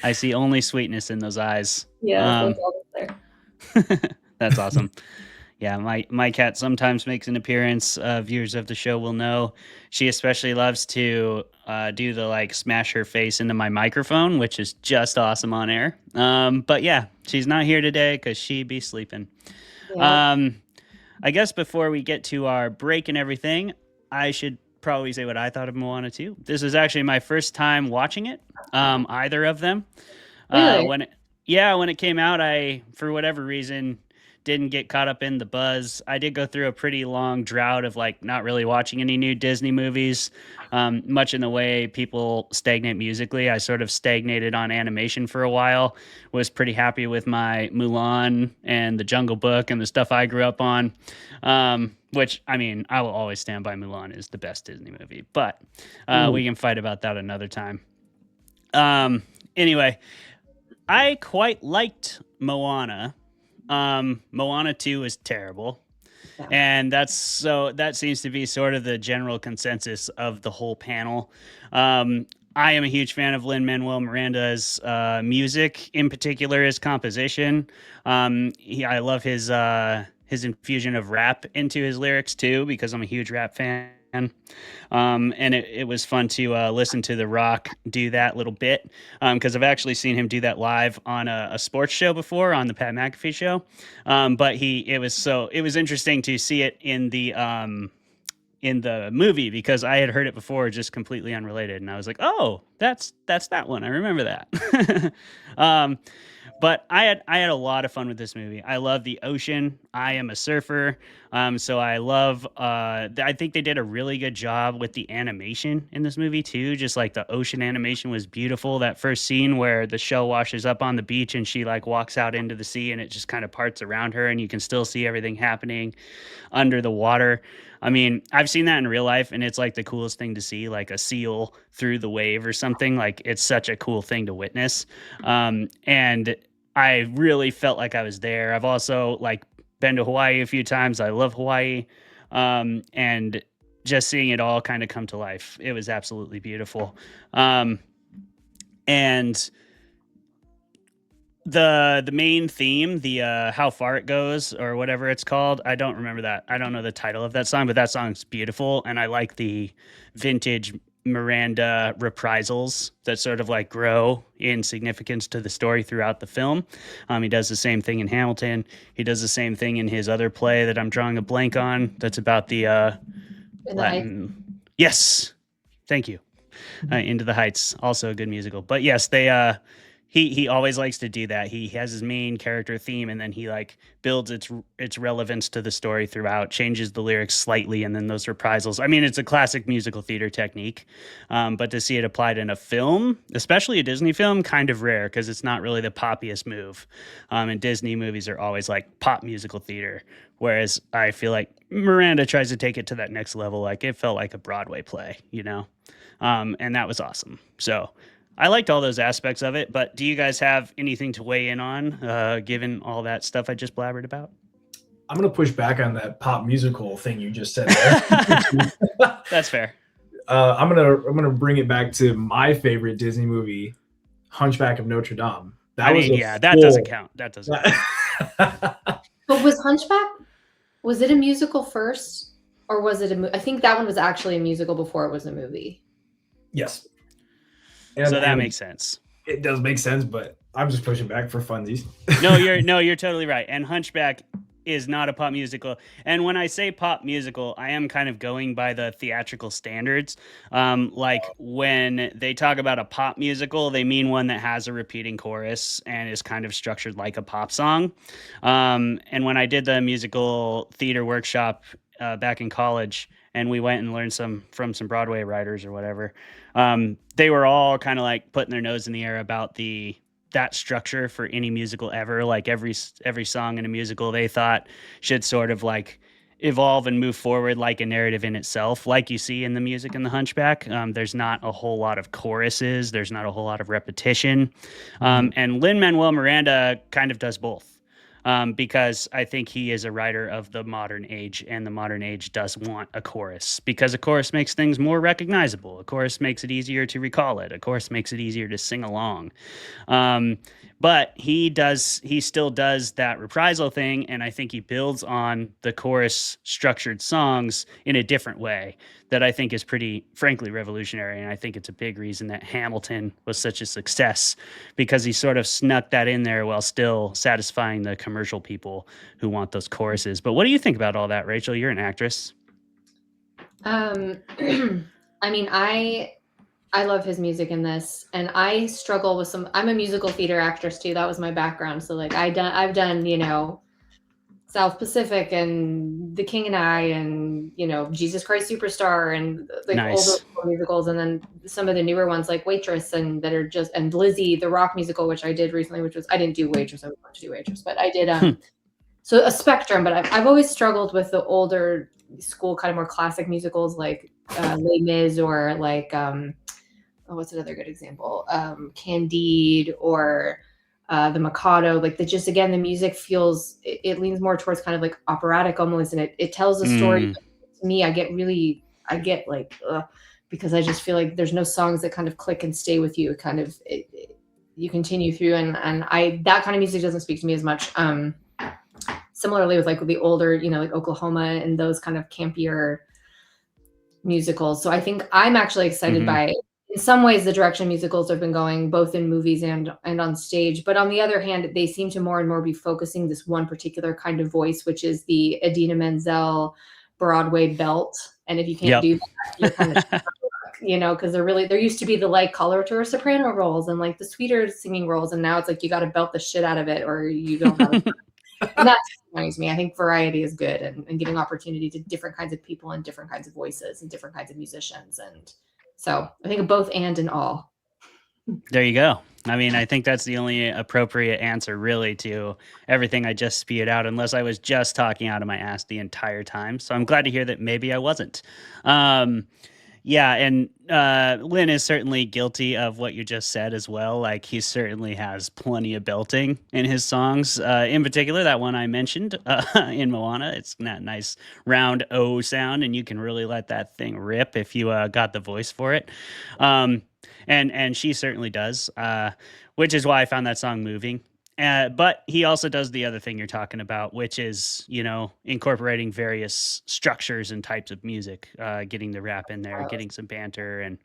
I see only sweetness in those eyes. Yeah, that's all there. That's awesome. Yeah, my cat sometimes makes an appearance. Viewers of the show will know. She especially loves to do the smash her face into my microphone, which is just awesome on air. But yeah, she's not here today because she'd be sleeping. Yeah. I guess before we get to our break and everything, I should probably say what I thought of Moana 2. This is actually my first time watching it, either of them. Really? When it came out, I, for whatever reason, didn't get caught up in the buzz. I did go through a pretty long drought of not really watching any new Disney movies, much in the way people stagnate musically. I sort of stagnated on animation for a while, was pretty happy with my Mulan and The Jungle Book and the stuff I grew up on, which, I mean, I will always stand by Mulan is the best Disney movie, but we can fight about that another time. Anyway, I quite liked Moana. Moana 2 is terrible. Yeah. And that seems to be sort of the general consensus of the whole panel. I am a huge fan of Lin-Manuel Miranda's music, in particular his composition. I love his infusion of rap into his lyrics too, because I'm a huge rap fan. And it was fun to listen to The Rock do that little bit, because I've actually seen him do that live on a sports show before, on the Pat McAfee show. But it was interesting to see it in the movie, because I had heard it before, just completely unrelated, and I was like, oh, that's that one. I remember that. But I had a lot of fun with this movie. I love the ocean. I am a surfer. So I love, I think they did a really good job with the animation in this movie too. Just the ocean animation was beautiful. That first scene where the shell washes up on the beach and she walks out into the sea and it just kind of parts around her and you can still see everything happening under the water. I mean, I've seen that in real life and it's the coolest thing to see, a seal through the wave or something. It's such a cool thing to witness. And I really felt like I was there. I've also been to Hawaii a few times. I love Hawaii. And just seeing it all kind of come to life. It was absolutely beautiful. And the main theme, the how far it goes or whatever it's called, I don't remember that. I don't know the title of that song, but that song's beautiful. And I like the vintage Miranda reprisals that sort of grow in significance to the story throughout the film. He does the same thing in Hamilton. He does the same thing in his other play that I'm drawing a blank on. That's about the Latin. Yes, thank you. Into the Heights, also a good musical. But yes, they he always likes to do that. He has his main character theme, and then he builds its relevance to the story throughout, changes the lyrics slightly, and then those reprisals. I mean, it's a classic musical theater technique, but to see it applied in a film, especially a Disney film, kind of rare because it's not really the poppiest move. And Disney movies are always pop musical theater, whereas I feel like Miranda tries to take it to that next level. It felt like a Broadway play, and that was awesome. So I liked all those aspects of it, but do you guys have anything to weigh in on, given all that stuff I just blabbered about? I'm going to push back on that pop musical thing you just said there. That's fair. I'm gonna bring it back to my favorite Disney movie, Hunchback of Notre Dame. That doesn't count. That doesn't count. But was Hunchback, was it a musical first, or was it I think that one was actually a musical before it was a movie. Yes. So that makes sense. It does make sense, but I'm just pushing back for funsies. You're totally right. And Hunchback is not a pop musical. And when I say pop musical, I am kind of going by the theatrical standards. Like when they talk about a pop musical, they mean one that has a repeating chorus and is kind of structured like a pop song. And when I did the musical theater workshop back in college, and we went and learned from some Broadway writers or whatever, they were all kind of like putting their nose in the air about that structure for any musical ever. Like every song in a musical they thought should sort of like evolve and move forward like a narrative in itself, like you see in the music in the Hunchback. There's not a whole lot of choruses. There's not a whole lot of repetition. And Lin-Manuel Miranda kind of does both. Because I think he is a writer of the modern age, and the modern age does want a chorus, because a chorus makes things more recognizable. A chorus makes it easier to recall it. A chorus makes it easier to sing along. But he still does that reprisal thing, and I think he builds on the chorus structured songs in a different way that I think is pretty, frankly, revolutionary. And I think it's a big reason that Hamilton was such a success, because he sort of snuck that in there while still satisfying the commercial people who want those choruses. But what do you think about all that, Rachel? You're an actress. I mean, I love his music in this, and I struggle with I'm a musical theater actress too. That was my background. So like I've done, South Pacific and The King and I and, Jesus Christ Superstar and like Nice. all those musicals. And then some of the newer ones like Waitress and Lizzie, the rock musical, which I did recently, I didn't do Waitress. I would love to do Waitress, but I did, so a spectrum, but I've always struggled with the older school, kind of more classic musicals like Les Mis, or like, what's another good example? Candide, or the Mikado. Like again, the music feels, it leans more towards kind of like operatic almost, and it tells a story. To me, I get like, because I just feel like there's no songs that kind of click and stay with you. Kind of, you continue through, and that kind of music doesn't speak to me as much. Similarly with like the older, like Oklahoma and those kind of campier musicals. So I think I'm actually excited by, in some ways, the direction musicals have been going, both in movies and on stage. But on the other hand, they seem to more and more be focusing this one particular kind of voice, which is the Idina Menzel Broadway belt. And if you can't do that, you're kind of because there used to be the like coloratura soprano roles and like the sweeter singing roles, and now it's like you got to belt the shit out of it or you don't have it. And that annoys me. I think variety is good, and giving opportunity to different kinds of people and different kinds of voices and different kinds of musicians. And so I think of both and in all. There you go. I mean, I think that's the only appropriate answer really to everything I just spewed out, unless I was just talking out of my ass the entire time. So I'm glad to hear that maybe I wasn't. Yeah, and Lin is certainly guilty of what you just said as well. Like, he certainly has plenty of belting in his songs. In particular, that one I mentioned in Moana. It's that nice round O sound, and you can really let that thing rip if you got the voice for it. And she certainly does, which is why I found that song moving. But he also does the other thing you're talking about, which is, incorporating various structures and types of music, getting the rap in there, getting some banter, and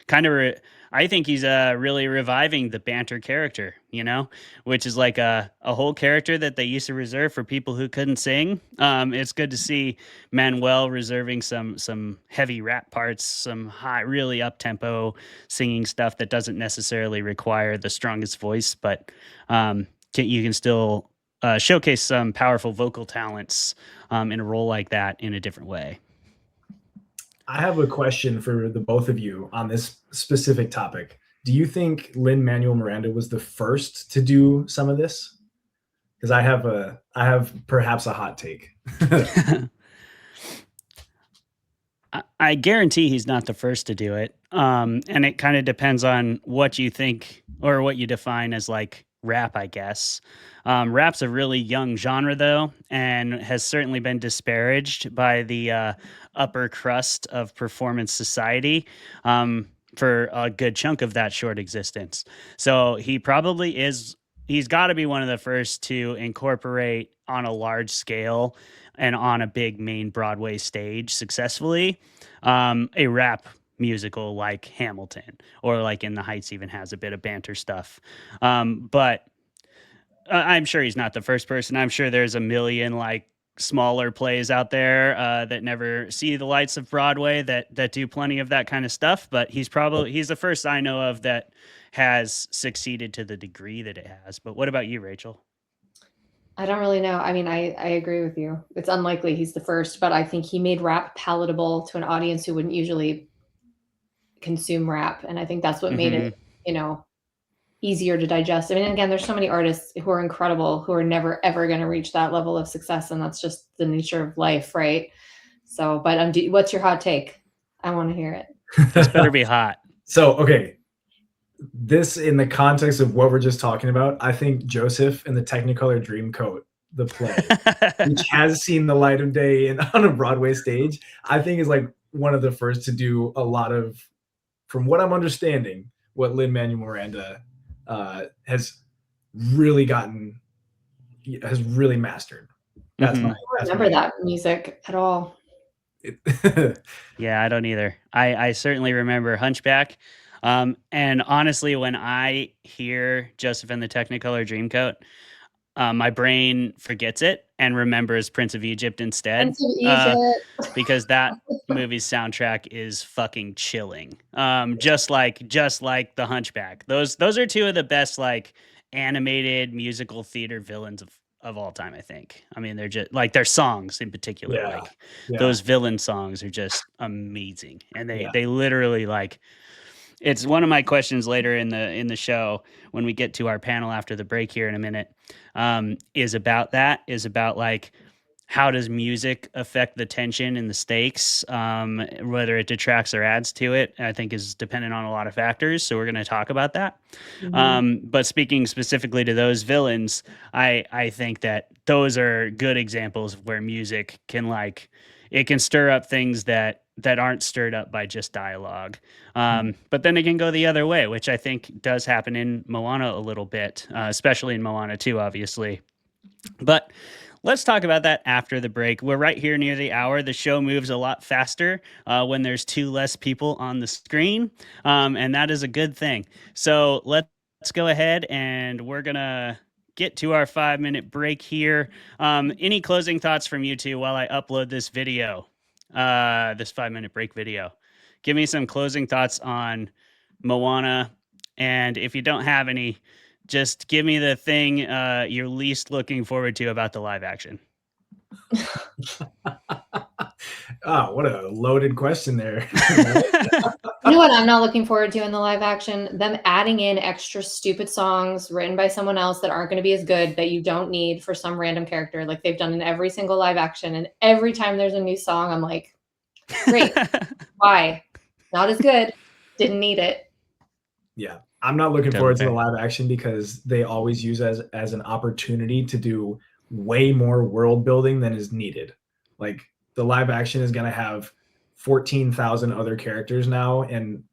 kind of, I think he's really reviving the banter character, which is like a whole character that they used to reserve for people who couldn't sing. It's good to see Manuel reserving some heavy rap parts, some high, really up-tempo singing stuff that doesn't necessarily require the strongest voice, but you can still showcase some powerful vocal talents in a role like that in a different way. I have a question for the both of you on this specific topic. Do you think Lin-Manuel Miranda was the first to do some of this? Because I have perhaps a hot take. I guarantee he's not the first to do it. And it kind of depends on what you think or what you define as like rap, I guess. Rap's a really young genre, though, and has certainly been disparaged by the upper crust of performance society for a good chunk of that short existence. So he probably is, he's got to be one of the first to incorporate on a large scale and on a big main Broadway stage successfully a rap musical like Hamilton, or like In the Heights even has a bit of banter stuff. But I'm sure he's not the first person. I'm sure there's a million like smaller plays out there that never see the lights of Broadway that do plenty of that kind of stuff. But he's the first I know of that has succeeded to the degree that it has. But what about you, Rachel? I don't really know. I mean, I agree with you. It's unlikely he's the first, but I think he made rap palatable to an audience who wouldn't usually consume rap. And I think that's what made it, easier to digest. I mean, again, there's so many artists who are incredible, who are never, ever going to reach that level of success. And that's just the nature of life, right? So, but what's your hot take? I want to hear it. This better be hot. So, okay. This, in the context of what we're just talking about, I think Joseph in the Technicolor Dreamcoat, the play, which has seen the light of day on a Broadway stage, I think is like one of the first to do a lot of, from what I'm understanding, what Lin-Manuel Miranda has really mastered. That's I don't remember that music at all. Yeah, I don't either. I certainly remember Hunchback. And honestly, when I hear Joseph and the Technicolor Dreamcoat, my brain forgets it and remembers Prince of Egypt instead. Prince of Egypt. Because that movie's soundtrack is fucking chilling. Just like the Hunchback. Those are two of the best like animated musical theater villains of all time, I think. I mean, they're just like their songs in particular. Those villain songs are just amazing. And they literally like, it's one of my questions later in the show when we get to our panel after the break here in a minute, is about like, how does music affect the tension and the stakes, whether it detracts or adds to it, I think is dependent on a lot of factors. So we're going to talk about that. But speaking specifically to those villains, I think that those are good examples of where music can it can stir up things that aren't stirred up by just dialogue. But then it can go the other way, which I think does happen in Moana a little bit, especially in Moana 2, obviously. But let's talk about that after the break. We're right here near the hour. The show moves a lot faster when there's two less people on the screen, and that is a good thing. So let's go ahead, and we're going to get to our 5-minute break here. Any closing thoughts from you two while I upload this video, this 5-minute break video? Give me some closing thoughts on Moana. And if you don't have any, just give me the thing you're least looking forward to about the live action. Oh, what a loaded question there. You know what I'm not looking forward to in the live action? Them adding in extra stupid songs written by someone else that aren't going to be as good, that you don't need for some random character, like they've done in every single live action. And every time there's a new song, I'm like, great. Why? Not as good. Didn't need it. Yeah. I'm not looking forward to the live action because they always use as an opportunity to do way more world building than is needed. Like the live action is going to have 14,000 other characters now and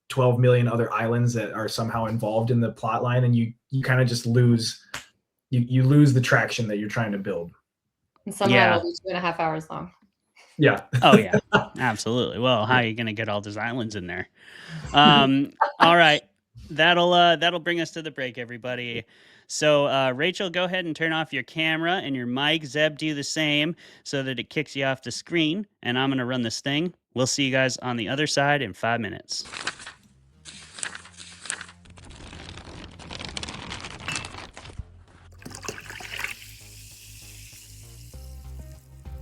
12 million other islands that are somehow involved in the plot line, and you kind of just lose you lose the traction that you're trying to build. And somehow it'll be 2.5 hours long. Yeah. Oh yeah, absolutely. Well, how are you going to get all those islands in there? All right, that'll bring us to the break, everybody. So Rachel, go ahead and turn off your camera and your mic. Zeb, do the same so that it kicks you off the screen. And I'm going to run this thing. We'll see you guys on the other side in 5 minutes.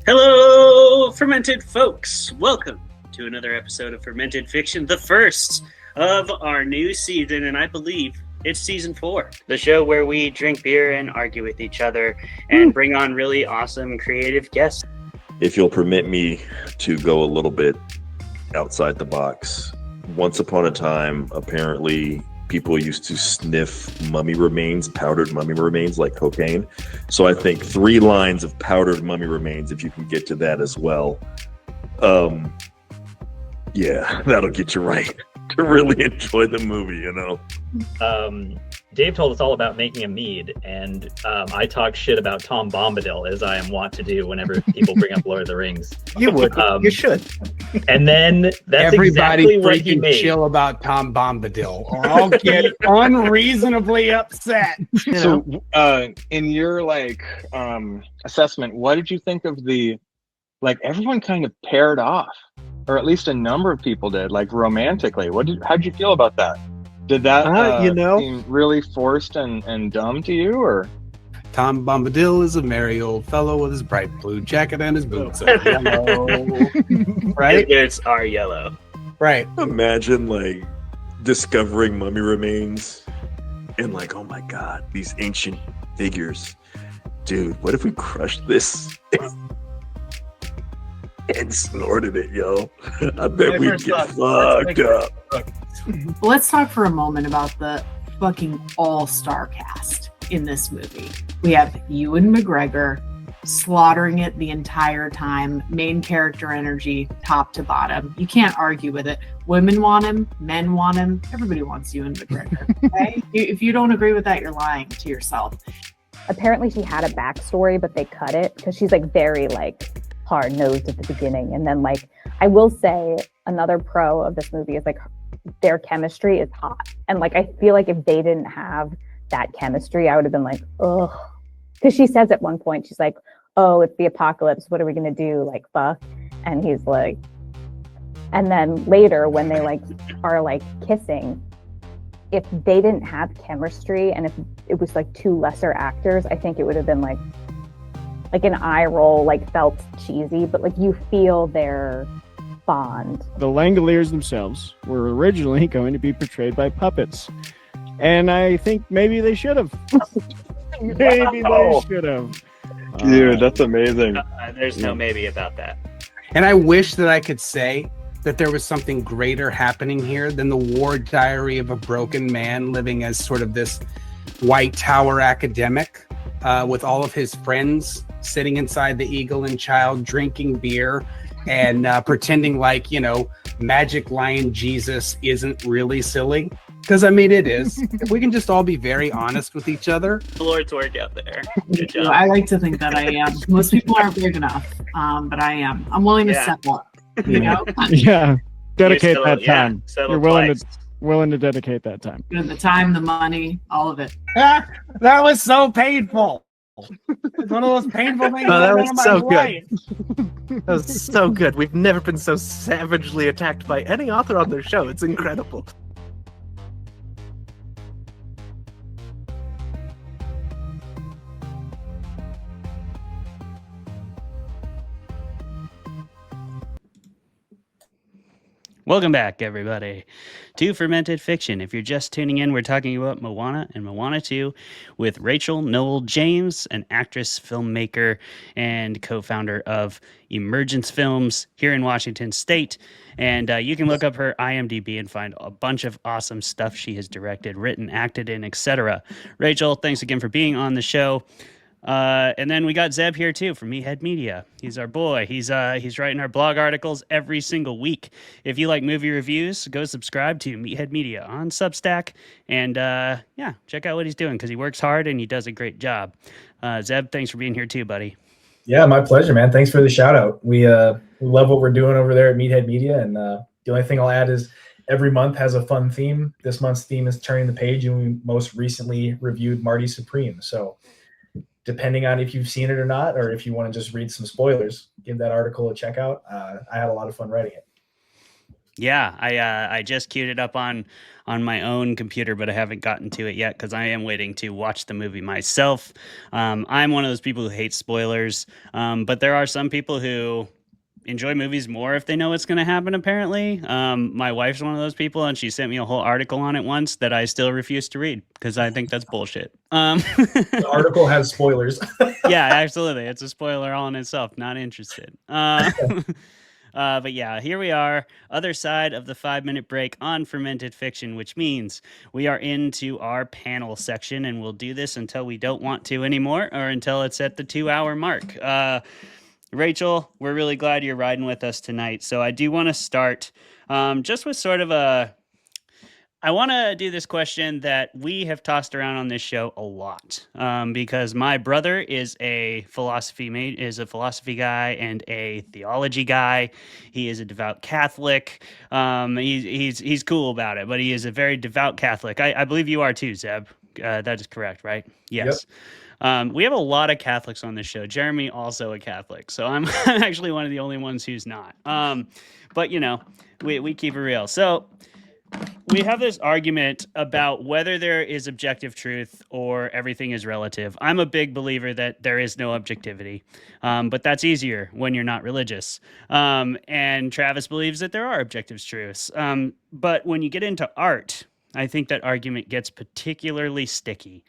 Hello, fermented folks. Welcome to another episode of Fermented Fiction, the first of our new season, and I believe it's season 4, the show where we drink beer and argue with each other and bring on really awesome creative guests. If you'll permit me to go a little bit outside the box, once upon a time, apparently people used to sniff mummy remains, powdered mummy remains like cocaine. So I think 3 lines of powdered mummy remains, if you can get to that as well, yeah, that'll get you right to really enjoy the movie, you know. Dave told us all about making a mead, and I talk shit about Tom Bombadil, as I am wont to do whenever people bring up Lord of the Rings. You would. You should. And then that's Everybody exactly what he freaking made. chill about Tom Bombadil, or I'll get unreasonably upset. So, in your assessment, what did you think of the everyone kind of paired off, or at least a number of people did, romantically? How'd you feel about that? Did that seem really forced and dumb to you, or? Tom Bombadil is a merry old fellow with his bright blue jacket and his boots are yellow. Right? His boots are yellow. Right. Imagine discovering mummy remains and oh my god, these ancient figures. Dude, what if we crushed this and snorted it, yo? I bet we'd get fucked up. Let's talk for a moment about the fucking all-star cast in this movie. We have Ewan McGregor slaughtering it the entire time, main character energy, top to bottom. You can't argue with it. Women want him, men want him, everybody wants Ewan McGregor. Okay? If you don't agree with that, you're lying to yourself. Apparently she had a backstory, but they cut it because she's very hard-nosed at the beginning. And then I will say another pro of this movie is their chemistry is hot. And I feel like if they didn't have that chemistry, I would have been ugh. Because she says at one point, she's oh, it's the apocalypse. What are we going to do? Fuck. And he's and then later when they are kissing, if they didn't have chemistry and if it was 2 lesser actors, I think it would have been an eye roll, felt cheesy, but you feel their bond. The Langoliers themselves were originally going to be portrayed by puppets. And I think maybe they should have. Maybe they should have. Dude, that's amazing. There's no maybe about that. And I wish that I could say that there was something greater happening here than the war diary of a broken man living as sort of this White Tower academic with all of his friends sitting inside the Eagle and Child drinking beer and pretending Magic Lion Jesus isn't really silly. Because, it is. If we can just all be very honest with each other. The Lord's work out there. Good job. I like to think that I am. Most people aren't big enough, but I am. I'm willing to settle up. You know? Yeah. Dedicate that yeah, time. settle You're twice. willing to dedicate that time. The time, the money, all of it. That was so painful. It's one of those painful things. Oh, that was so good. life. That was so good. We've never been so savagely attacked by any author on their show. It's incredible. Welcome back, everybody, to Fermented Fiction. If you're just tuning in, we're talking about Moana and Moana 2 with Rachel Noll-James, an actress, filmmaker, and co-founder of Emergence Films here in Washington State. And you can look up her IMDb and find a bunch of awesome stuff she has directed, written, acted in, etc. Rachel, thanks again for being on the show. And then we got Zeb here too from Meathead Media. He's our boy. He's writing our blog articles every single week. If you like movie reviews, go subscribe to Meathead Media on Substack and check out what he's doing because he works hard and he does a great job. Zeb, thanks for being here too, buddy. Yeah, my pleasure, man. Thanks for the shout out. We love what we're doing over there at Meathead Media, and the only thing I'll add is every month has a fun theme. This month's theme is Turning the Page, and we most recently reviewed Marty Supreme. So depending on if you've seen it or not, or if you want to just read some spoilers, give that article a check out. I had a lot of fun writing it. Yeah, I just queued it up on my own computer, but I haven't gotten to it yet because I am waiting to watch the movie myself. I'm one of those people who hate spoilers, but there are some people who enjoy movies more if they know what's going to happen, apparently. My wife's one of those people, and she sent me a whole article on it once that I still refuse to read because I think that's bullshit. The article has spoilers. Yeah, absolutely. It's a spoiler all in itself. Not interested. But yeah, here we are, other side of the 5-minute break on fermented fiction, which means we are into our panel section, and we'll do this until we don't want to anymore, or until it's at the 2-hour mark. Rachel, we're really glad you're riding with us tonight. So I do want to start just with sort of I want to do this question that we have tossed around on this show a lot, because my brother is a philosophy guy and a theology guy. He is a devout Catholic. He's cool about it, but he is a very devout Catholic. I believe you are too, Zeb. That is correct, right? Yes. Yep. We have a lot of Catholics on this show. Jeremy also a Catholic, so I'm actually one of the only ones who's not. But you know, we keep it real. So we have this argument about whether there is objective truth or everything is relative. I'm a big believer that there is no objectivity, but that's easier when you're not religious. And Travis believes that there are objective truths. But when you get into art, I think that argument gets particularly sticky.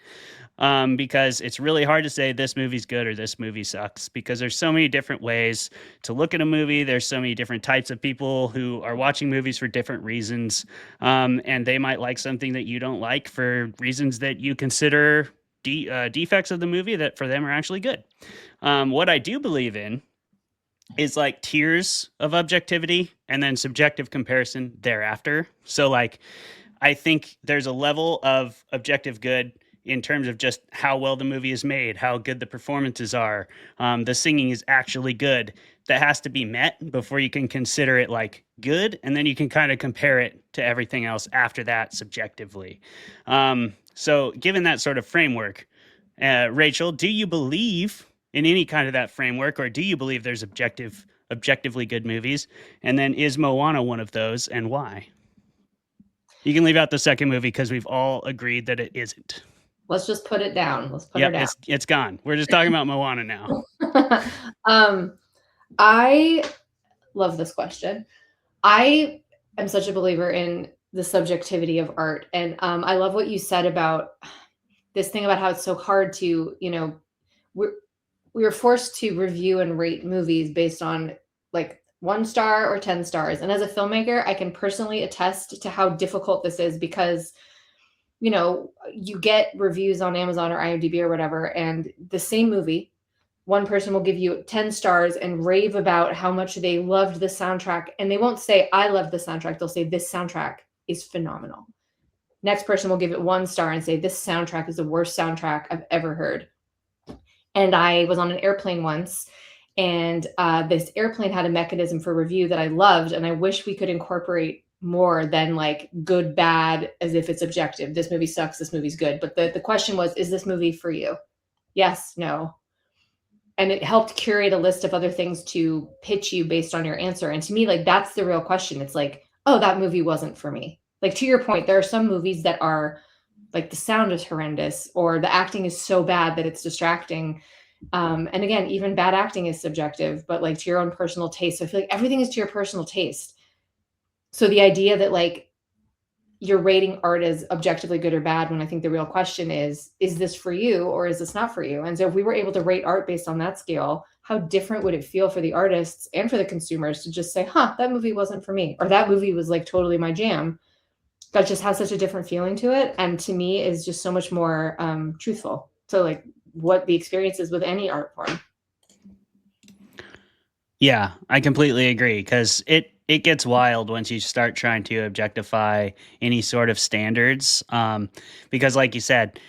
Because it's really hard to say this movie's good or this movie sucks, because there's so many different ways to look at a movie. There's so many different types of people who are watching movies for different reasons. And they might like something that you don't like for reasons that you consider defects of the movie that for them are actually good. What I do believe in is like tiers of objectivity and then subjective comparison thereafter. So like, I think there's a level of objective good in terms of just how well the movie is made, how good the performances are, the singing is actually good. That has to be met before you can consider it like good, and then you can kind of compare it to everything else after that subjectively. So given that sort of framework, Rachel, do you believe in any kind of that framework, or do you believe there's objectively good movies? And then is Moana one of those, and why? You can leave out the second movie because we've all agreed that it isn't. Let's just put it down. Let's put it down. It's gone. We're just talking about Moana now. I love this question. I am such a believer in the subjectivity of art. And I love what you said about this thing about how it's so hard to, we're forced to review and rate movies based on like 1 star or 10 stars. And as a filmmaker, I can personally attest to how difficult this is, because you get reviews on Amazon or IMDb or whatever, and the same movie, one person will give you 10 stars and rave about how much they loved the soundtrack. And they won't say, I loved the soundtrack. They'll say, this soundtrack is phenomenal. Next person will give it 1 star and say, this soundtrack is the worst soundtrack I've ever heard. And I was on an airplane once, and this airplane had a mechanism for review that I loved. And I wish we could incorporate more than like good, bad, as if it's objective. This movie sucks, this movie's good. But the question was, is this movie for you? Yes, no. And it helped curate a list of other things to pitch you based on your answer. And to me, like, that's the real question. It's like, oh, that movie wasn't for me. Like, to your point, there are some movies that are like the sound is horrendous or the acting is so bad that it's distracting. And again, even bad acting is subjective, but like to your own personal taste. So I feel like everything is to your personal taste. So the idea that like you're rating art as objectively good or bad, when I think the real question is this for you or is this not for you? And so if we were able to rate art based on that scale, how different would it feel for the artists and for the consumers to just say, that movie wasn't for me, or that movie was like totally my jam? That just has such a different feeling to it. And to me is just so much more truthful to like what the experience is with any art form. Yeah, I completely agree, because it gets wild once you start trying to objectify any sort of standards. Because like you said,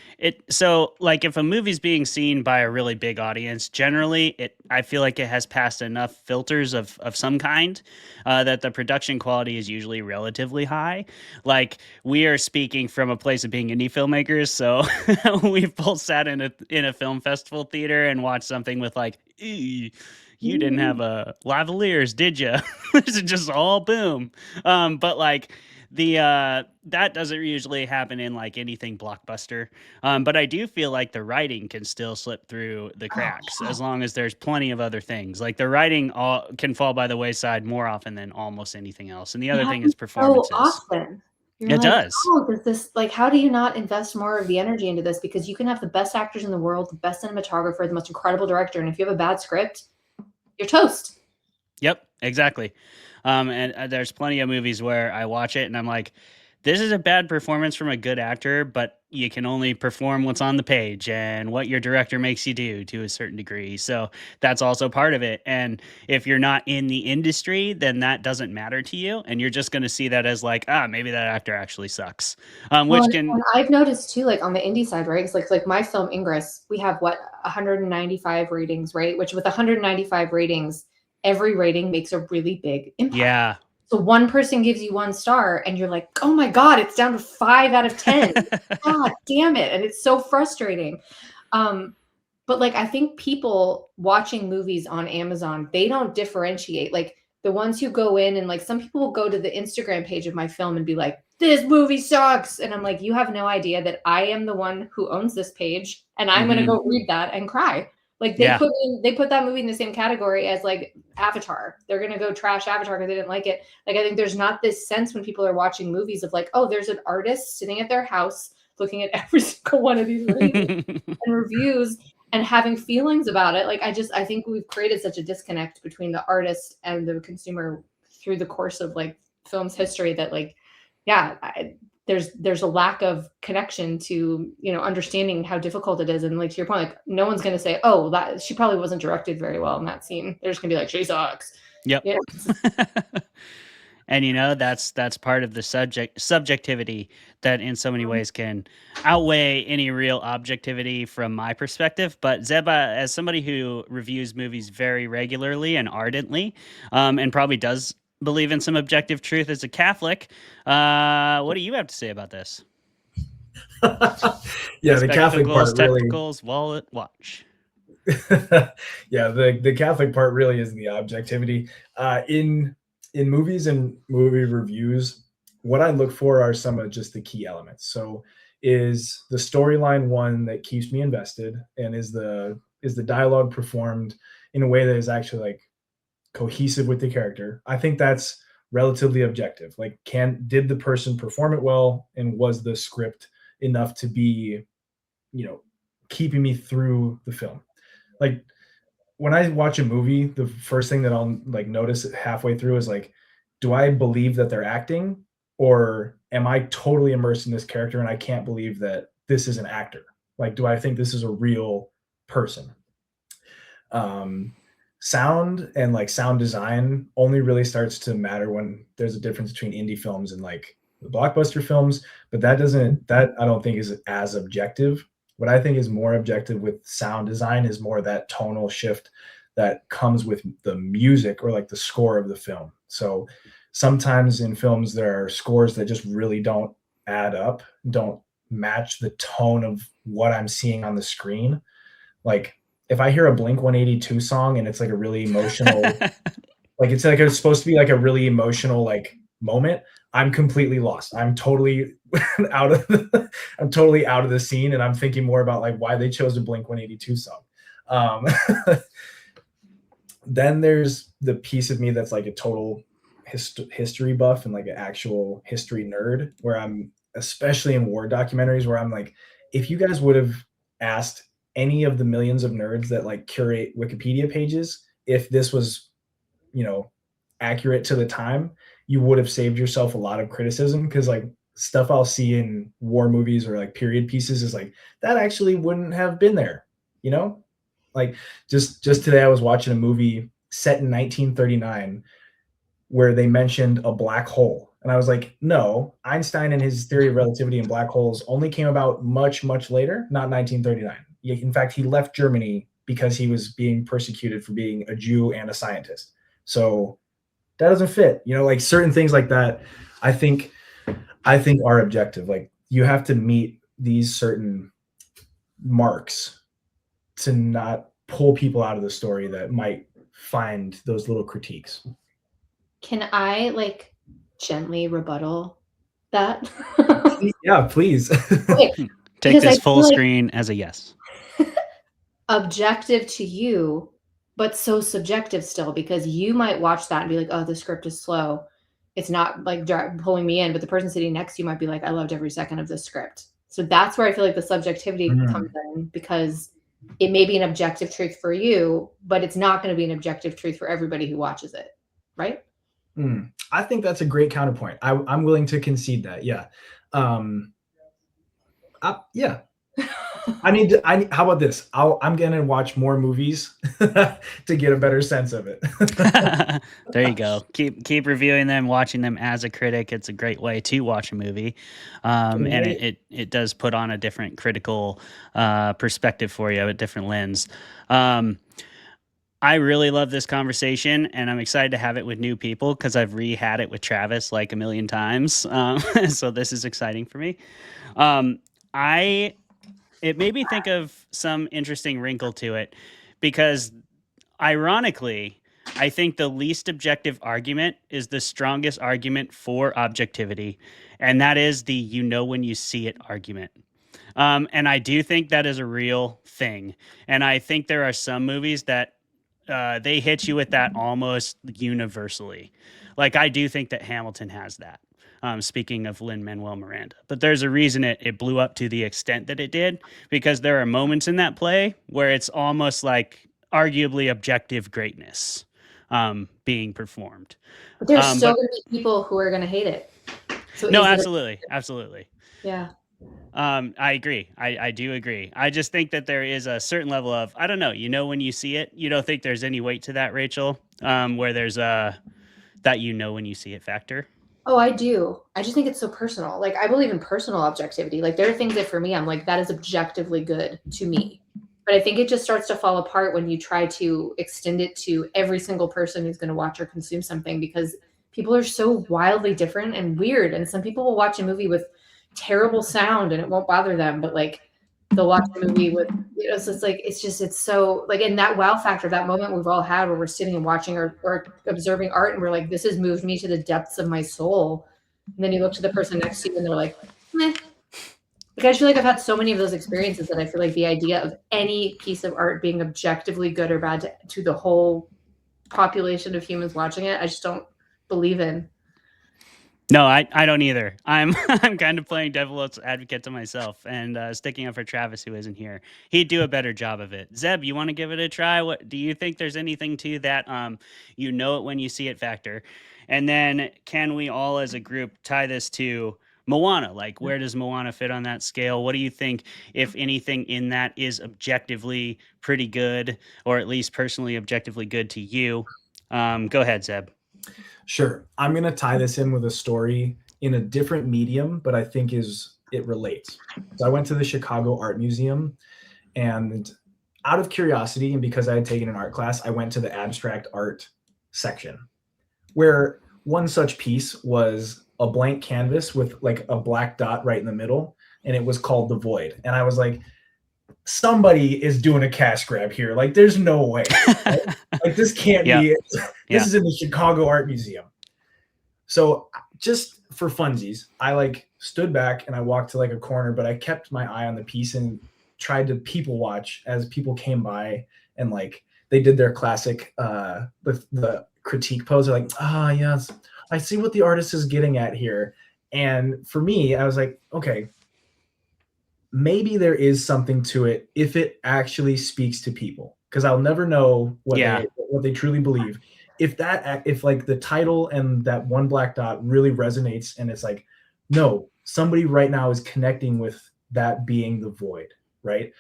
so like if a movie's being seen by a really big audience, generally I feel like it has passed enough filters of some kind that the production quality is usually relatively high. Like, we are speaking from a place of being indie filmmakers, so we've both sat in a film festival theater and watched something with like, you didn't have a lavaliers, did you? It's just all boom. But like that doesn't usually happen in like anything blockbuster. But I do feel like the writing can still slip through the cracks as long as there's plenty of other things. Like the writing can fall by the wayside more often than almost anything else. And the other thing is performances. So often. You're it does. Does this, like, how do you not invest more of the energy into this? Because you can have the best actors in the world, the best cinematographer, the most incredible director, and if you have a bad script, you're toast. Yep. exactly. And there's plenty of movies where I watch it and I'm like, this is a bad performance from a good actor, but you can only perform what's on the page and what your director makes you do to a certain degree. So that's also part of it. And if you're not in the industry, then that doesn't matter to you. And you're just going to see that as like, maybe that actor actually sucks. Well, and I've noticed too, like on the indie side, right? It's like my film Ingress, we have 195 ratings, right? Which with 195 ratings, every rating makes a really big impact. Yeah. So one person gives you 1 star and you're like, oh my God, it's down to 5 out of 10. God damn it. And it's so frustrating. But like, I think people watching movies on Amazon, they don't differentiate. Like the ones who go in and like, some people will go to the Instagram page of my film and be like, this movie sucks. And I'm like, you have no idea that I am the one who owns this page and I'm going to go read that and cry. Like they put that movie in the same category as like Avatar. They're going to go trash Avatar because they didn't like it. Like, I think there's not this sense when people are watching movies of like, oh, there's an artist sitting at their house looking at every single one of these ratings and reviews and having feelings about it. Like, I think we've created such a disconnect between the artist and the consumer through the course of like film's history that like, there's a lack of connection to, understanding how difficult it is. And like, to your point, like no one's going to say, oh, that she probably wasn't directed very well in that scene. They're just gonna be like, she sucks. Yep. And that's part of the subjectivity that in so many ways can outweigh any real objectivity from my perspective. But Zeba, as somebody who reviews movies very regularly and ardently, and probably does believe in some objective truth as a Catholic, what do you have to say about this? Yeah, the Catholic part really. Spectacles, wallet, watch. Yeah, the Catholic part really is the objectivity. In movies and movie reviews, what I look for are some of just the key elements. So, is the storyline one that keeps me invested, and is the dialogue performed in a way that is actually like cohesive with the character? I think that's relatively objective. Like, did the person perform it well, and was the script enough to be, keeping me through the film? Like, when I watch a movie, the first thing that I'll like notice halfway through is like, do I believe that they're acting, or am I totally immersed in this character and I can't believe that this is an actor? Like, do I think this is a real person? Sound and like sound design only really starts to matter when there's a difference between indie films and like the blockbuster films, but that I don't think is as objective. What I think is more objective with sound design is more that tonal shift that comes with the music or like the score of the film. So sometimes in films, there are scores that just really don't add up, don't match the tone of what I'm seeing on the screen. Like, if I hear a Blink-182 song and it's like a really emotional, like it's supposed to be like a really emotional like moment, I'm completely lost. I'm totally out of the scene, and I'm thinking more about like why they chose a Blink-182 song. Then there's the piece of me that's like a total history buff and like an actual history nerd, where I'm, especially in war documentaries, where I'm like, if you guys would have asked any of the millions of nerds that like curate Wikipedia pages, if this was, accurate to the time, you would have saved yourself a lot of criticism. Because like stuff I'll see in war movies or like period pieces is like, that actually wouldn't have been there, like just today I was watching a movie set in 1939 where they mentioned a black hole, and I was like, no, Einstein and his theory of relativity and black holes only came about much, much later, not 1939. In fact, he left Germany because he was being persecuted for being a Jew and a scientist. So that doesn't fit, like certain things like that. I think are objective. Like, you have to meet these certain marks to not pull people out of the story that might find those little critiques. Can I like gently rebuttal that? Yeah, please. Okay. Take this full screen as a yes. Objective to you, but so subjective still, because you might watch that and be like, oh, the script is slow. It's not like pulling me in, but the person sitting next to you might be like, I loved every second of this script. So that's where I feel like the subjectivity comes in, because it may be an objective truth for you, but it's not going to be an objective truth for everybody who watches it. right? I think that's a great counterpoint. I'm willing to concede that. Yeah. Yeah. How about this? I'm going to watch more movies to get a better sense of it. There you go. Keep reviewing them, watching them as a critic. It's a great way to watch a movie. And it does put on a different critical perspective for you, a different lens. I really love this conversation, and I'm excited to have it with new people because I've re-had it with Travis like a million times. So this is exciting for me. It made me think of some interesting wrinkle to it because, ironically, I think the least objective argument is the strongest argument for objectivity, and that is the "you know when you see it" argument. And I do think that is a real thing, and I think there are some movies that they hit you with that almost universally. Like, I do think that Hamilton has that. Speaking of Lin-Manuel Miranda, but there's a reason it blew up to the extent that it did, because there are moments in that play where it's almost like arguably objective greatness being performed. But there's still going to be people who are going to hate it. So no, absolutely. Yeah. I agree. I do agree. I just think that there is a certain level of, I don't know, you know when you see it. You don't think there's any weight to that, Rachel, where there's that you know when you see it factor? Oh, I do. I just think it's so personal. Like, I believe in personal objectivity. Like, there are things that for me, I'm like, that is objectively good to me. But I think it just starts to fall apart when you try to extend it to every single person who's going to watch or consume something, because people are so wildly different and weird. And some people will watch a movie with terrible sound and it won't bother them, but like they'll watch a movie with, so it's like, it's so like, in that wow factor, that moment we've all had where we're sitting and watching or observing art and we're like, this has moved me to the depths of my soul. And then you look to the person next to you and they're like, meh. Like, I feel like I've had so many of those experiences that I feel like the idea of any piece of art being objectively good or bad to the whole population of humans watching it, I just don't believe in. No, I don't either. I'm kind of playing devil's advocate to myself and sticking up for Travis, who isn't here. He'd do a better job of it. Zeb, you want to give it a try? What do you think? There's anything to that? You know it when you see it factor, and then can we all as a group tie this to Moana? Like, where does Moana fit on that scale? What do you think, if anything in that is objectively pretty good, or at least personally objectively good to you? Go ahead, Zeb. Sure. I'm going to tie this in with a story in a different medium, but I think it relates. So I went to the Chicago Art Museum, and out of curiosity, and because I had taken an art class, I went to the abstract art section, where one such piece was a blank canvas with like a black dot right in the middle, and it was called The Void. And I was like, somebody is doing a cash grab here. Like, there's no way. Right? Like, this can't be it. This is in the Chicago Art Museum. So just for funsies, I like stood back and I walked to like a corner, but I kept my eye on the piece and tried to people watch as people came by, and like they did their classic the critique pose. They're like, yes, I see what the artist is getting at here. And for me, I was like, okay, maybe there is something to it if it actually speaks to people, because I'll never know what they truly believe. If like the title and that one black dot really resonates, and it's like, no, somebody right now is connecting with that being the void, right?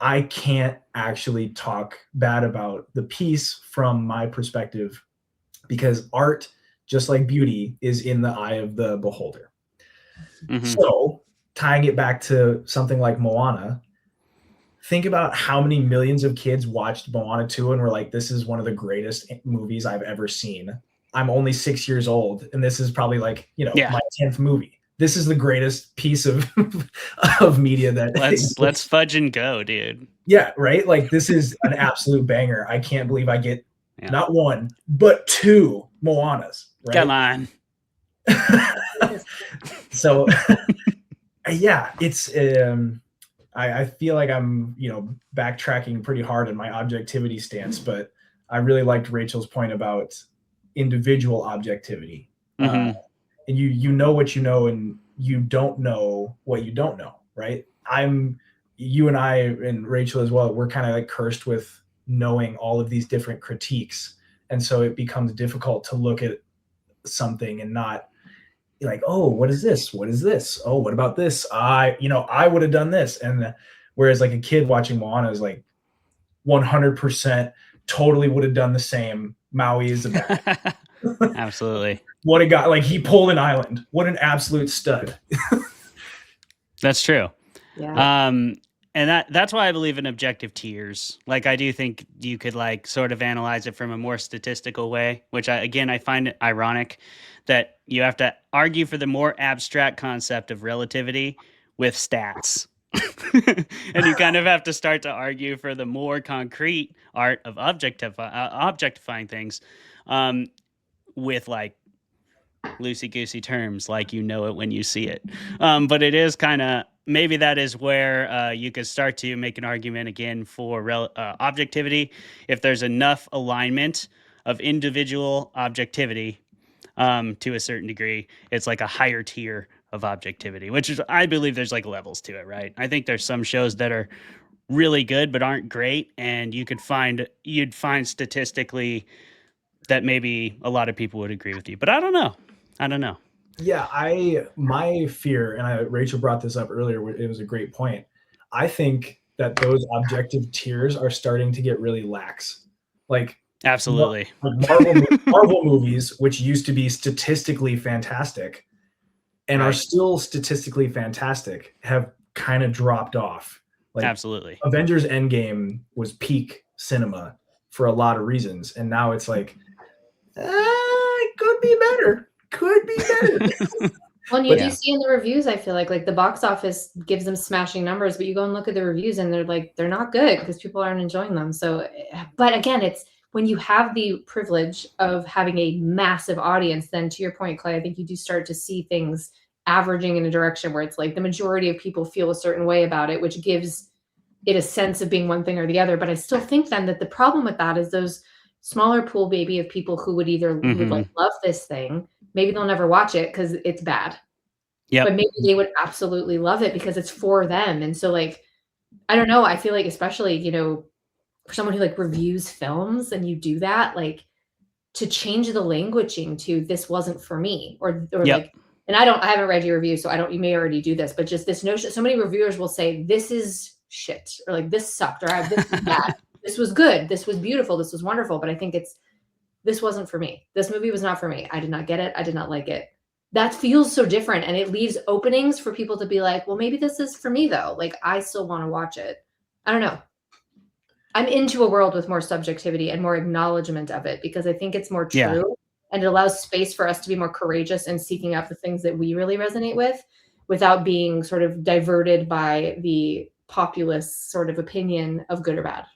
I can't actually talk bad about the piece from my perspective, because art, just like beauty, is in the eye of the beholder. Mm-hmm. So tying it back to something like Moana, think about how many millions of kids watched Moana 2 and were like, this is one of the greatest movies I've ever seen. I'm only 6 years old, and this is probably like, my 10th movie. This is the greatest piece of of media that let's fudge and go, dude. Yeah, right? Like, this is an absolute banger. I can't believe I get not one, but two Moanas, right? Come on. So yeah, it's I feel like I'm backtracking pretty hard in my objectivity stance, but I really liked Rachel's point about individual objectivity. Mm-hmm. And you know what you know, and you don't know what you don't know, right? You and I and Rachel as well, we're kind of like cursed with knowing all of these different critiques, And so it becomes difficult to look at something and not like, oh, what is this? What is this? Oh, what about this? I would have done this. And whereas like a kid watching Moana is like 100% totally would have done the same. Maui is a bad. Absolutely. What a guy. Like he pulled an island. What an absolute stud. That's true. Yeah. And that's why I believe in objective tiers. Like I do think you could like sort of analyze it from a more statistical way, which I find it ironic that you have to argue for the more abstract concept of relativity with stats. And you kind of have to start to argue for the more concrete art of objectifying things with like loosey-goosey terms, like you know it when you see it. But it is kind of, maybe that is where you could start to make an argument again for objectivity. If there's enough alignment of individual objectivity to a certain degree, it's like a higher tier of objectivity, which is, I believe there's like levels to it, right? I think there's some shows that are really good but aren't great, and you'd find statistically that maybe a lot of people would agree with you, but I don't know. Yeah, my fear, and Rachel brought this up earlier, it was a great point. I think that those objective tiers are starting to get really lax. Like absolutely, Marvel movies, which used to be statistically fantastic and are still statistically fantastic, have kind of dropped off. Like absolutely, Avengers Endgame was peak cinema for a lot of reasons, and now it's like it could be better. Well, and you do see in the reviews, I feel like the box office gives them smashing numbers, but you go and look at the reviews and they're not good because people aren't enjoying them. So, but again, it's when you have the privilege of having a massive audience, then to your point, Clay, I think you do start to see things averaging in a direction where it's like the majority of people feel a certain way about it, which gives it a sense of being one thing or the other. But I still think then that the problem with that is those smaller pool baby of people who would either who would like love this thing, maybe they'll never watch it because it's bad. Yeah. But maybe they would absolutely love it because it's for them. And so like, I don't know. I feel like especially, for someone who like reviews films and you do that, like to change the languaging to this wasn't for me or like, and I haven't read your review, so you may already do this, but just this notion, so many reviewers will say, this is shit, or like this sucked, or this is bad. This was good. This was beautiful. This was wonderful. But I think this wasn't for me. This movie was not for me. I did not get it. I did not like it. That feels so different. And it leaves openings for people to be like, well, maybe this is for me though. Like I still want to watch it. I don't know. I'm into a world with more subjectivity and more acknowledgement of it because I think it's more true and it allows space for us to be more courageous in seeking out the things that we really resonate with without being sort of diverted by the populist sort of opinion of good or bad.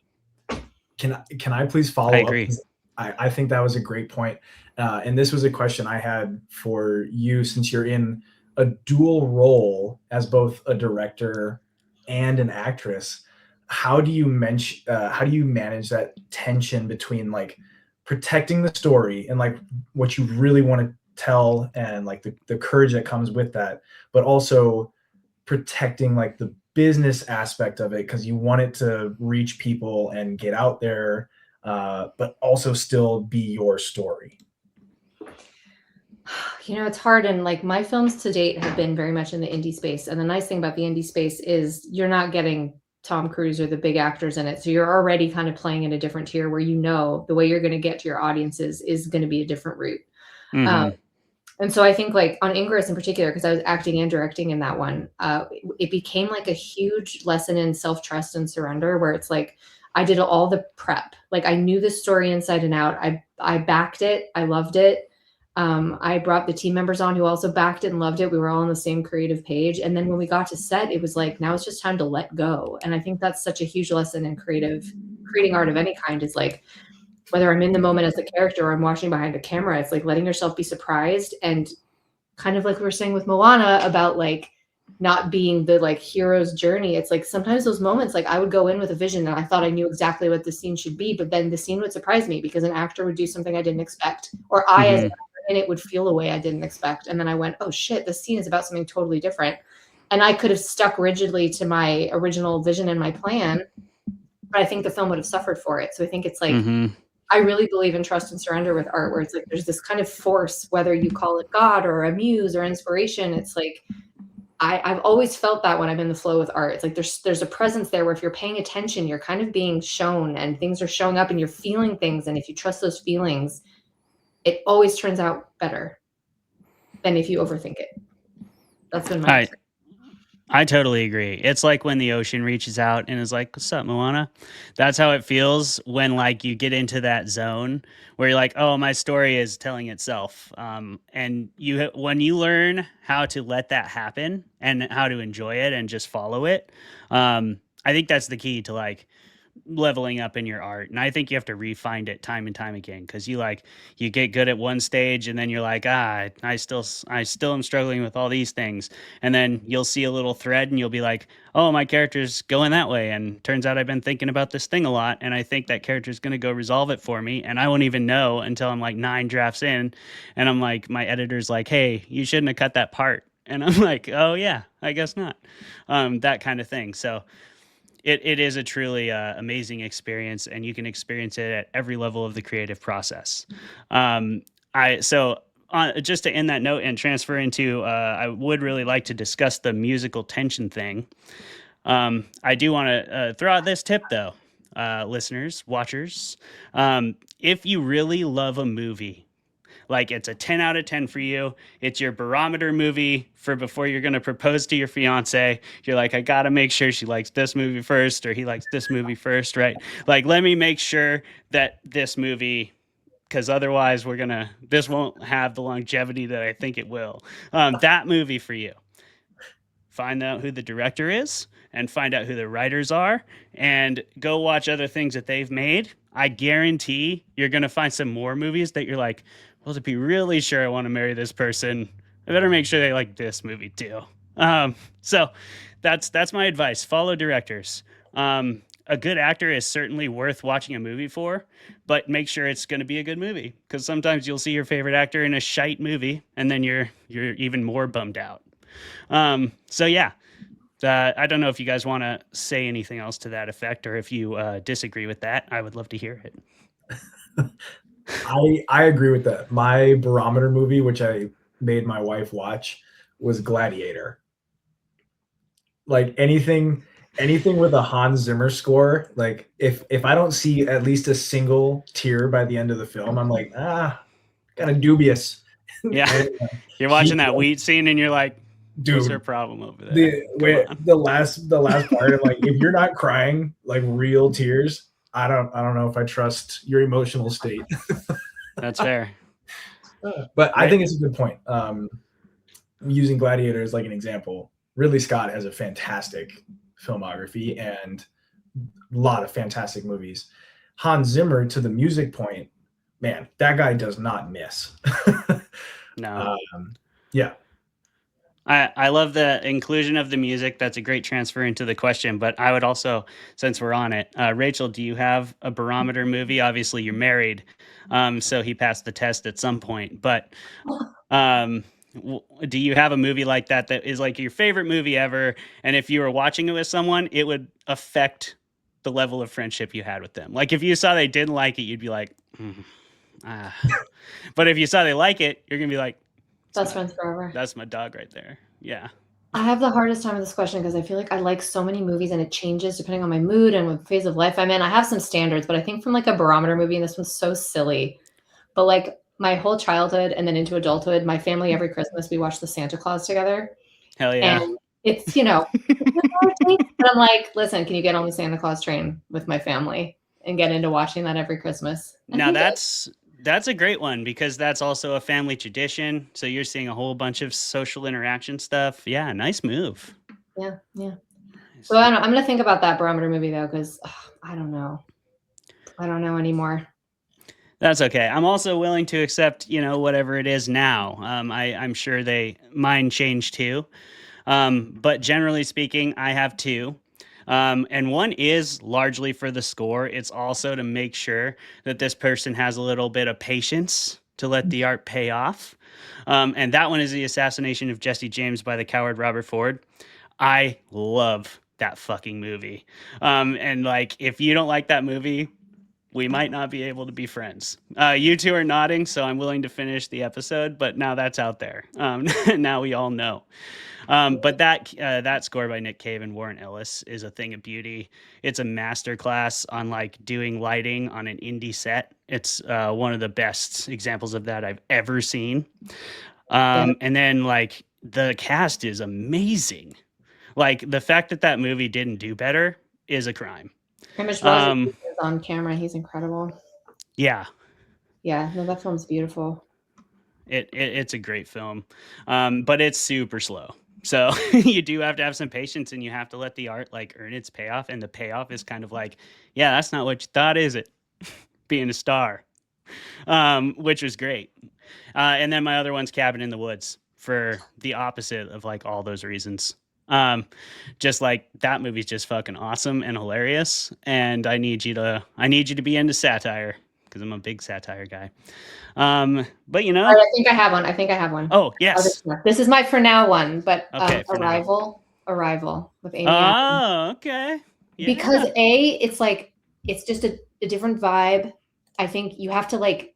Can I please follow up? I agree. I think that was a great point. And this was a question I had for you since you're in a dual role as both a director and an actress. How do you manage that tension between like protecting the story and like what you really want to tell and like the courage that comes with that, but also protecting like the business aspect of it because you want it to reach people and get out there, but also still be your story? It's hard. And like my films to date have been very much in the indie space. And the nice thing about the indie space is you're not getting Tom Cruise or the big actors in it. So you're already kind of playing in a different tier where the way you're going to get to your audiences is going to be a different route. And so I think like on Ingress in particular, because I was acting and directing in that one, it became like a huge lesson in self-trust and surrender where it's like, I did all the prep. Like I knew the story inside and out. I backed it. I loved it. I brought the team members on who also backed it and loved it. We were all on the same creative page. And then when we got to set, it was like, now it's just time to let go. And I think that's such a huge lesson in creating art of any kind is like, whether I'm in the moment as the character or I'm watching behind the camera, it's like letting yourself be surprised and kind of like we were saying with Moana about like not being the like hero's journey. It's like sometimes those moments, like I would go in with a vision and I thought I knew exactly what the scene should be, but then the scene would surprise me because an actor would do something I didn't expect, or I as an actor in it would feel a way I didn't expect. And then I went, oh shit, this scene is about something totally different. And I could have stuck rigidly to my original vision and my plan, but I think the film would have suffered for it. So I think it's like, I really believe in trust and surrender with art, where it's like there's this kind of force, whether you call it God or a muse or inspiration. It's like I've always felt that when I'm in the flow with art. It's like there's a presence there where if you're paying attention, you're kind of being shown and things are showing up and you're feeling things. And if you trust those feelings, it always turns out better than if you overthink it. That's been my experience. I totally agree. It's like when the ocean reaches out and is like, "What's up, Moana?" That's how it feels when like you get into that zone where you're like, "Oh, my story is telling itself." And when you learn how to let that happen and how to enjoy it and just follow it, I think that's the key to like leveling up in your art. And I think you have to refine it time and time again, because you get good at one stage and then you're like, I still am struggling with all these things. And then you'll see a little thread and you'll be like, oh, my character's going that way, and turns out I've been thinking about this thing a lot and I think that character's going to go resolve it for me, and I won't even know until I'm like 9 drafts in and I'm like, my editor's like, hey, you shouldn't have cut that part, and I'm like, oh yeah, I guess not. That kind of thing. So it is a truly amazing experience, and you can experience it at every level of the creative process. Just to end that note and transfer into, I would really like to discuss the musical tension thing. I do want to throw out this tip though, listeners, watchers. If you really love a movie, like it's a 10 out of 10 for you, it's your barometer movie for before you're going to propose to your fiance. You're like, I got to make sure she likes this movie first, or he likes this movie first, right? Like, let me make sure that this movie, because otherwise this won't have the longevity that I think it will. That movie for you. Find out who the director is and find out who the writers are and go watch other things that they've made. I guarantee you're going to find some more movies that you're like, well, to be really sure I want to marry this person, I better make sure they like this movie too. So that's my advice. Follow directors. A good actor is certainly worth watching a movie for, but make sure it's going to be a good movie, because sometimes you'll see your favorite actor in a shite movie and then you're even more bummed out. So yeah, I don't know if you guys want to say anything else to that effect, or if you disagree with that. I would love to hear it. I agree with that. My barometer movie, which I made my wife watch, was Gladiator. Like anything with a Hans Zimmer score, like if I don't see at least a single tear by the end of the film, I'm like, kind of dubious. Yeah. And, you're watching that wheat scene and you're like, dude, what's her problem over there? The last part, of like, if you're not crying like real tears, I don't know if I trust your emotional state. That's fair. But I think it's a good point. Using Gladiator as like an example, Ridley Scott has a fantastic filmography and a lot of fantastic movies. Hans Zimmer, to the music point, man, that guy does not miss. No. Yeah. I love the inclusion of the music. That's a great transfer into the question. But I would also, since we're on it, Rachel, do you have a barometer movie? Obviously, you're married, so he passed the test at some point. But do you have a movie like that is like your favorite movie ever? And if you were watching it with someone, it would affect the level of friendship you had with them. Like if you saw they didn't like it, you'd be like, But if you saw they like it, you're gonna be like, best friends forever. That's my dog right there. Yeah. I have the hardest time with this question because I feel like I like so many movies and it changes depending on my mood and what phase of life I'm in. I have some standards, but I think from like a barometer movie, and this one's so silly, but like my whole childhood and then into adulthood, my family every Christmas we watch the Santa Claus together. Hell yeah. And it's, but I'm like, listen, can you get on the Santa Claus train with my family and get into watching that every Christmas? Now that's a great one, because that's also a family tradition. So you're seeing a whole bunch of social interaction stuff. Yeah, nice move. Yeah. So I don't know. I'm going to think about that barometer movie though, because I don't know. I don't know anymore. That's okay. I'm also willing to accept, whatever it is now. I'm sure mine changed too. But generally speaking, I have two. And one is largely for the score. It's also to make sure that this person has a little bit of patience to let the art pay off. And that one is The Assassination of Jesse James by the coward Robert Ford. I love that fucking movie. And like, if you don't like that movie, we might not be able to be friends. You two are nodding, so I'm willing to finish the episode, but now that's out there. Now we all know. But that score by Nick Cave and Warren Ellis is a thing of beauty. It's a masterclass on like doing lighting on an indie set. It's one of the best examples of that I've ever seen. And then like the cast is amazing. Like the fact that movie didn't do better is a crime. Hamish Rogers is on camera. He's incredible. Yeah. Yeah, no, that film's beautiful. It's a great film, but it's super slow. So you do have to have some patience, and you have to let the art like earn its payoff. And the payoff is kind of like, yeah, that's not what you thought, is it? Being a star, which was great. And then my other one's Cabin in the Woods for the opposite of like all those reasons. Just like that movie's just fucking awesome and hilarious. And I need you to be into satire because I'm a big satire guy. But you know, I think I have one. Oh yes, this is my for now one. But okay, Arrival with Amy. Oh, okay. Yeah. Because it's just a different vibe. I think you have to like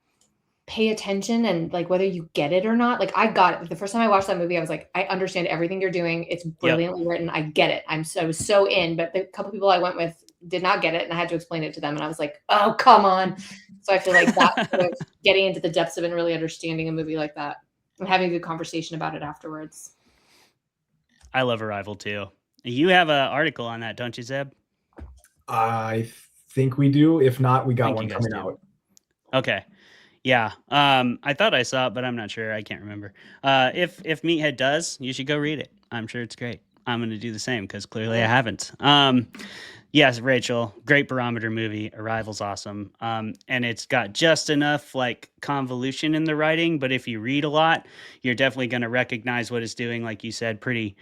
pay attention and like whether you get it or not. Like I got it the first time I watched that movie. I was like, I understand everything you're doing. It's brilliantly written. I get it. I was so in. But the couple people I went with did not get it, and I had to explain it to them. And I was like, oh come on. So I feel like that sort of getting into the depths of it and really understanding a movie like that and having a good conversation about it afterwards. I love Arrival too. You have an article on that, don't you, Zeb? I think we do. If not, we got one coming out. Okay. Yeah. I thought I saw it, but I'm not sure. I can't remember. If Meathead does, you should go read it. I'm sure it's great. I'm going to do the same because clearly I haven't. Yes, Rachel, great barometer movie. Arrival's awesome. And it's got just enough like convolution in the writing, but if you read a lot, you're definitely going to recognize what it's doing, like you said, pretty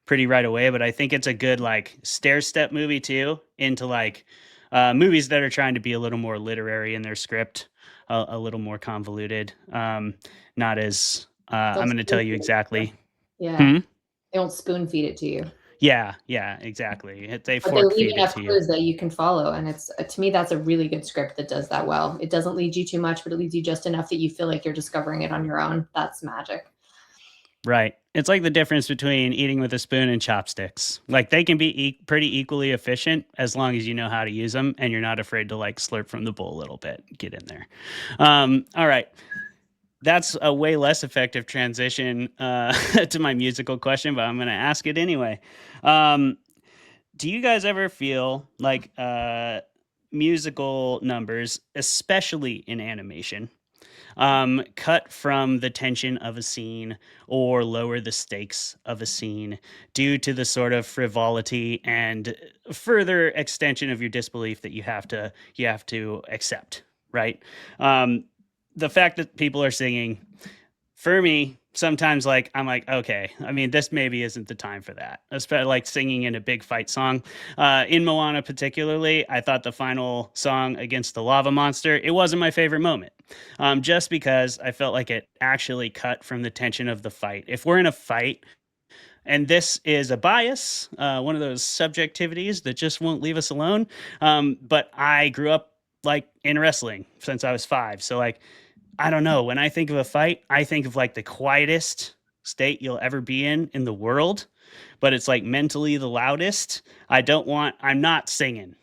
right away. But I think it's a good like stair step movie too into like movies that are trying to be a little more literary in their script, a little more convoluted. Not as I'm going to tell you exactly. Yeah. They don't spoon feed it to you. Yeah, exactly. They leave enough clues that you can follow, and it's to me that's a really good script that does that well. It doesn't lead you too much, but it leads you just enough that you feel like you're discovering it on your own. That's magic. Right. It's like the difference between eating with a spoon and chopsticks. Like they can be pretty equally efficient as long as you know how to use them and you're not afraid to like slurp from the bowl a little bit. Get in there. All right. That's a way less effective transition to my musical question, but I'm going to ask it anyway. Do you guys ever feel like musical numbers, especially in animation, cut from the tension of a scene or lower the stakes of a scene due to the sort of frivolity and further extension of your disbelief that you have to accept, right? The fact that people are singing, for me, sometimes like I'm like, okay, I mean, this maybe isn't the time for that. Especially like singing in a big fight song. In Moana particularly, I thought the final song against the lava monster, it wasn't my favorite moment. Just because I felt like it actually cut from the tension of the fight. If we're in a fight, and this is a bias, one of those subjectivities that just won't leave us alone. But I grew up like in wrestling since I was 5. So like, I don't know. When I think of a fight, I think of like the quietest state you'll ever be in the world, but it's like mentally the loudest. I'm not singing,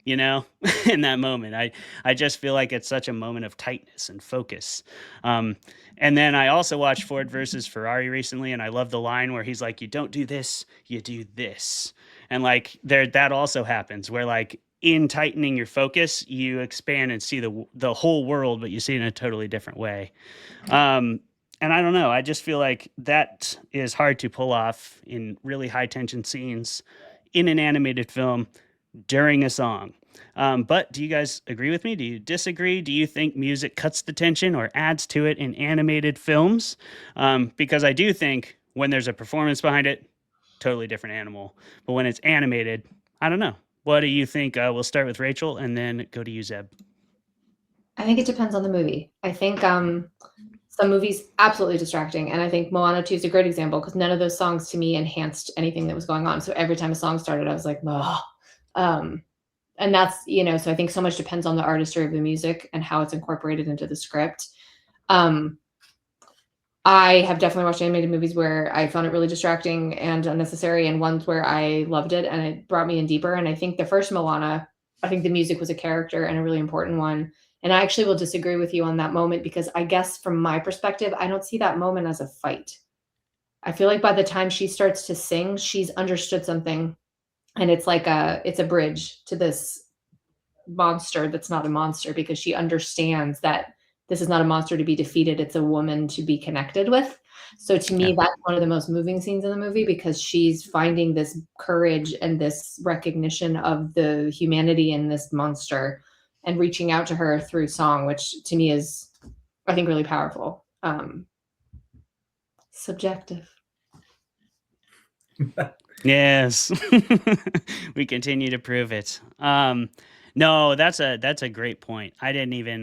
you know, in that moment. I just feel like it's such a moment of tightness and focus. And then I also watched Ford versus Ferrari recently, and I love the line where he's like, you don't do this, you do this. And like that also happens where like, in tightening your focus, you expand and see the whole world, but you see it in a totally different way. And I don't know, I just feel like that is hard to pull off in really high tension scenes in an animated film during a song. But do you guys agree with me? Do you disagree? Do you think music cuts the tension or adds to it in animated films? Because I do think when there's a performance behind it, totally different animal. But when it's animated, I don't know. What do you think? We'll start with Rachel and then go to you, Zeb. I think it depends on the movie. I think some movies absolutely distracting, and I think Moana 2 is a great example because none of those songs to me enhanced anything that was going on. So every time a song started, I was like, oh. And that's, so I think so much depends on the artistry of the music and how it's incorporated into the script. I have definitely watched animated movies where I found it really distracting and unnecessary, and ones where I loved it and it brought me in deeper. And I think the first Moana, I think the music was a character and a really important one. And I actually will disagree with you on that moment, because I guess from my perspective, I don't see that moment as a fight. I feel like by the time she starts to sing, she's understood something. And it's like it's a bridge to this monster that's not a monster, because she understands that this is not a monster to be defeated. It's a woman to be connected with. So to me, that's one of the most moving scenes in the movie, because she's finding this courage and this recognition of the humanity in this monster and reaching out to her through song, which to me is, I think, really powerful. Subjective. Yes. We continue to prove it. No, that's a great point. I didn't even